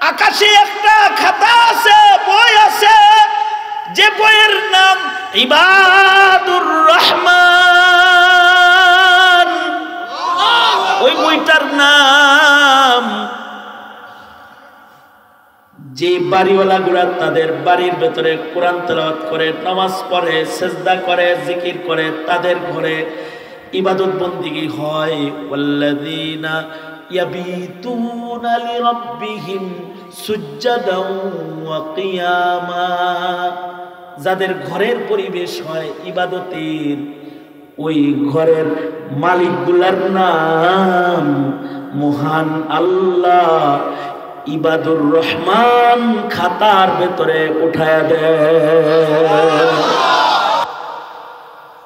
আকাশে একটা খাতা আছে, বই আছে, যে বইয়ের নাম ইবাদুর রহমান। ওই বইটার নাম, যে বাড়িওয়ালা গুলা তাদের বাড়ির ভেতরে কোরআন তেলাওয়াত করে, নামাজ পড়ে, সেজদা করে, জিকির করে, তাদের ঘরে ইবাদত বন্দিগি হয়। ওয়াল্লাযীনা ইয়াবিতুনা লিরাব্বিহিম সুজ্জাদাও ওয়া কিয়ামা। যাদের ঘরের পরিবেশ হয় ইবাদতের, ওই ঘরের মালিকগুলার নাম মহান আল্লাহ ইবাদুর রহমান খাতার ভেতরে উঠায়া দেয়।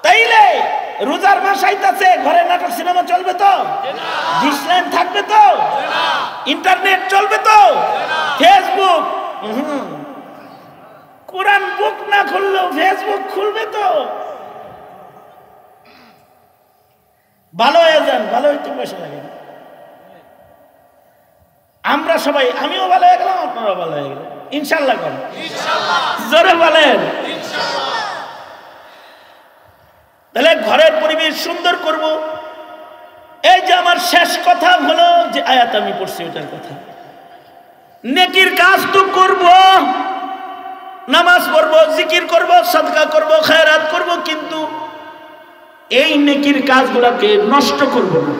তাইলে রোজার মাস আইতাছে, ঘরে নাটক সিনেমা চলবে তো? ডিসলাইন থাকবে তো? ইন্টারনেট চলবে তো? ফেসবুক, কোরআন বুক না খুললেও ফেসবুক খুলবে তো? ভালো হয়ে যান, ভালো হইতে পয়সা লাগে না। আমরা সবাই, আমিও ভালো হয়ে গেলাম, আপনারাও ভালো হয়ে গেলেন, ইনশাল্লাহ করেন, জোরে বলেন। তাহলে ঘরের পরিবেশ সুন্দর করব। এই যে আমার শেষ কথা হলো, যে আয়াত আমি পড়ছি ওটার কথা, নেকির কাজ তো করব, নামাজ পড়ব, জিকির করব, সাদকা করব, খায়রাত করব, কিন্তু এই নেকির কাজগুলোকে নষ্ট করব না।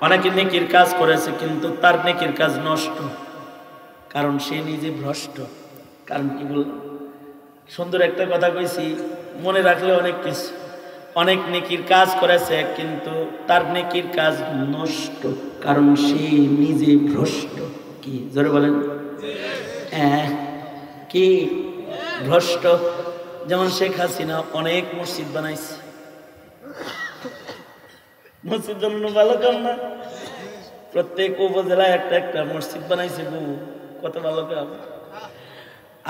অনেকে নেকির কাজ করেছে কিন্তু তার নেকির কাজ নষ্ট, কারণ সে নিজে ভ্রষ্ট। কারণ কি বললাম, সুন্দর একটা কথা কইছি, মনে রাখলে অনেক কিছু। অনেক নেকির কাজ করেছে কিন্তু তার নেকির কাজ নষ্ট, কারণ সে নিজে ভ্রষ্ট। কি জোরে বলেন? কি ভ্রষ্ট? যেমন শেখ হাসিনা অনেক মসজিদ বানাইছে, মসজিদ জন্য ভালো কাম না? প্রত্যেক উপজেলায় একটা একটা মসজিদ বানাইছে, কত ভালো কাম।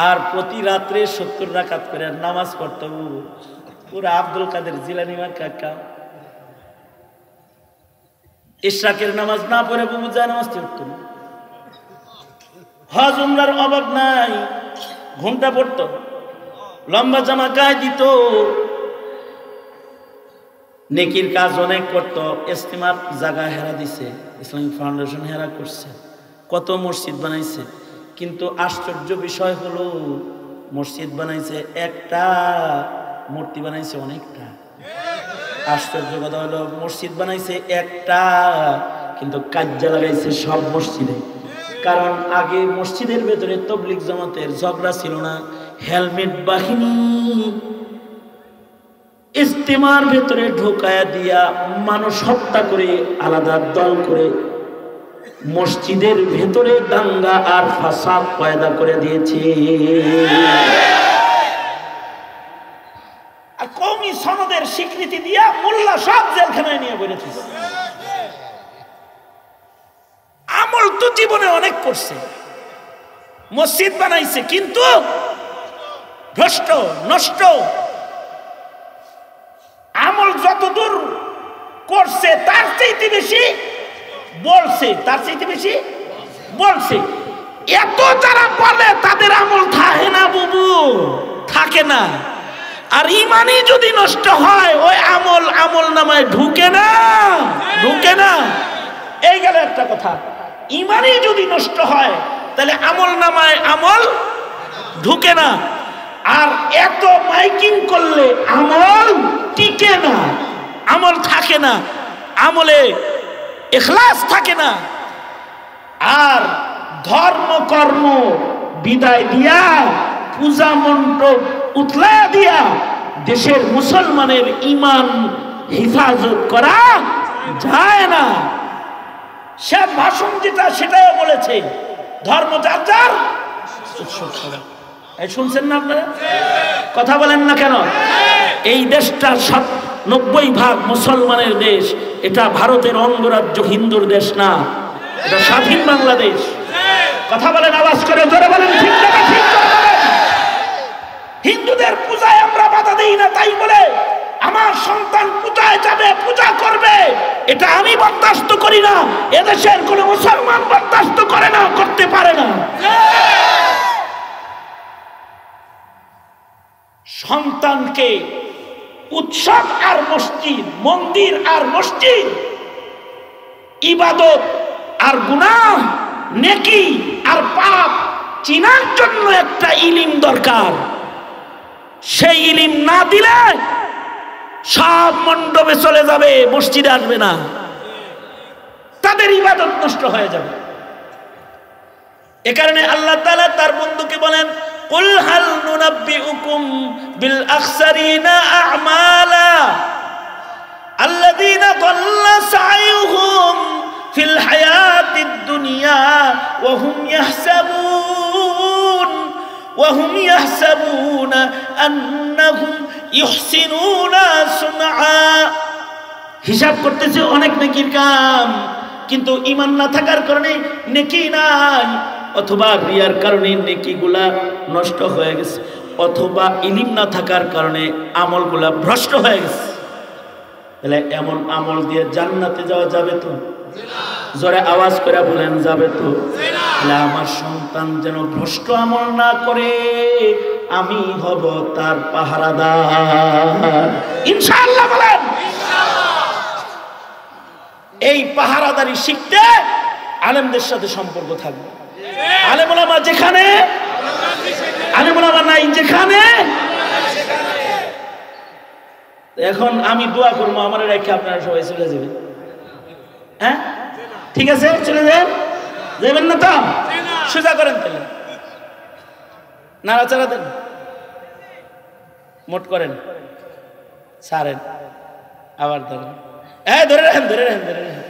আর প্রতি রাত্রে 70 রাকাত করে নামাজ পড়তো, পুরা আব্দুল কাদের জিলানী মার্কা কাম। ইশরাকের নামাজ না পড়ে বুবু যায় নামাজ পড়তো না। হজ উমরার অভাব নাই, ঘুমটা পড়তো, লম্বা জামা গায়ে দিত, নেকির কাজ অনেক করতো। ইস্তেমার জায়গা হেরা দিছে, ইসলামিক ফাউন্ডেশন হেরা করছে, কত মসজিদ বানাইছে। কিন্তু আশ্চর্য বিষয় হলো, মসজিদ বানাইছে একটা, মূর্তি বানাইছে অনেকটা। আশ্চর্য কথা হলো, মসজিদ বানাইছে একটা, কিন্তু কাজ্জা লাগাইছে সব মসজিদে। কারণ আগে মসজিদের ভেতরে তবলিগ জামাতের ঝগড়া ছিল না, হেলমেট বাহিনী ইজতেমার ভেতরে ঢোকায়া দিয়া মানুষ হত্যা করে আলাদা দল করে মসজিদের ভেতরে দাঙ্গা আর ফাসাদ পয়দা করে দিয়েছে। আর কওমি সনদের স্বীকৃতি দিয়া মোল্লা সব জেলখানায় নিয়ে বেরোচ্ছে। আমল তো জীবনে অনেক করছে, মসজিদ বানাইছে, কিন্তু ভ্রষ্ট নষ্ট। আমল যতদূর করছে তার চাইতে বেশি বলছে, তার চাইতে বেশি বলছে। এত যারা বলে তাদের আমল থাকে না বুবু, থাকে না। আর ইমানই যদি নষ্ট হয় ওই আমল আমল নামায় ঢুকে না, ঢুকে না। এই গেল একটা কথা। ইমানই যদি নষ্ট হয় তাহলে আমল নামায় আমল ঢুকে না। আর এত মাইকিং করলে আমল টিকে না, আমল থাকে না, আমলে ইখলাস থাকে না। আর ধর্ম কর্ম বিদায় দিয়া পূজা মণ্ডপ উতলা দিয়া দেশের মুসলমানের ঈমান হেফাজত করা যায় না। সে ভাষণ যেটা সেটাও বলেছে, ধর্ম যার যার। শুনছেন না আপনারা? কথা বলেন না কেন? এই দেশটা 90% মুসলমানের দেশ। এটা ভারতের অঙ্গরাজ্য, হিন্দুর দেশ না, এটা স্বাধীন বাংলাদেশ। কথা বলেন আওয়াজ করে, জোরে বলেন ঠিক না ঠিক করে বলেন। হিন্দুদের পূজায় আমরা বাধা দেই না, তাই বলে আমার সন্তান পূজায় যাবে, পূজা করবে, এটা আমি বরদাস্ত করি না। এদেশের কোন মুসলমান বরদাস্ত করে না, করতে পারে না। সন্তানকে উৎসব আর মসজিদ, মন্দির আর মসজিদ, ইবাদত আর গুনাহ, নেকি আর পাপ চিনার জন্য একটা ইলিম দরকার। সেই ইলিম না দিলে সব মণ্ডপে চলে যাবে, মসজিদে আসবে না, তাদের ইবাদত নষ্ট হয়ে যাবে। এ কারণে আল্লাহ তাআলা তার বন্ধুকে বলেন, কুল হাল নুনাব্বিউকুম বিল আখসারিনা আ'মালা আল্লাযীনা দাল্লা সা'য়ুহুম ফিল হায়াতিদ দুনিয়া ওয়া হুম ইয়াহসাবুনা আন্নাহুম ইহসিনুনা সুনআ। হিসাব করতেছে অনেক নেকির কাম, কিন্তু ঈমান না থাকার কারণে নেকি নাই, অথবা রিয়ার কারণে নেকিগুলা নষ্ট হয়ে গেছে, অথবা ইলিম না থাকার কারণে আমলগুলা ভ্রষ্ট হয়ে গেছে। তাহলে এমন আমল দিয়ে জান্নাতে যাওয়া যাবে তো? জোরে আওয়াজ করে বলেন, যাবে তো? তাহলে আমার সন্তান যেন ভ্রষ্ট আমল না করে, আমি হব তার পাহারাদার, ইনশাআল্লাহ বলেন। এই পাহারাদারি শিখতে আলেমদের সাথে সম্পর্ক থাকবে। আলেম ওলামা যেখানে, আলেম ওলামা নাই যেখানে। এখন আমি দোয়া করবো আমার রেখে আপনারা সবাই চলে যাবেন। হ্যাঁ ঠিক আছে, চলে যাবেন না তো? সোজা করেন তাহলে, নাড়াচাড়া দেন, মোট করেন, ছাড়েন, আবার ধরেন, ধরে রাখেন, ধরে রাখেন, ধরে রাখেন।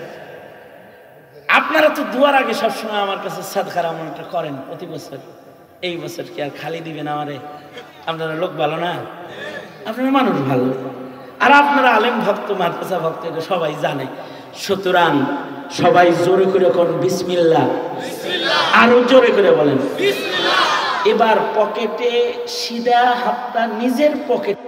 আপনারা তো দুয়ার আগে সবসময় আমার কাছে সাদকার আমলটা করেন প্রতি বছর। এই বছর কি আর খালি দিবেন আমারে? আপনারা লোক ভালো না, আপনারা মানুষ ভালো, আর আপনারা আলেম ভক্ত, মাদ্রাসা ভক্ত, এটা সবাই জানে। সুতরাং সবাই জোরে করে কোন বিসমিল্লাহ, আরো জোরে করে বলেন বিসমিল্লাহ। এবার পকেটে সিধা হাতটা নিজের পকেট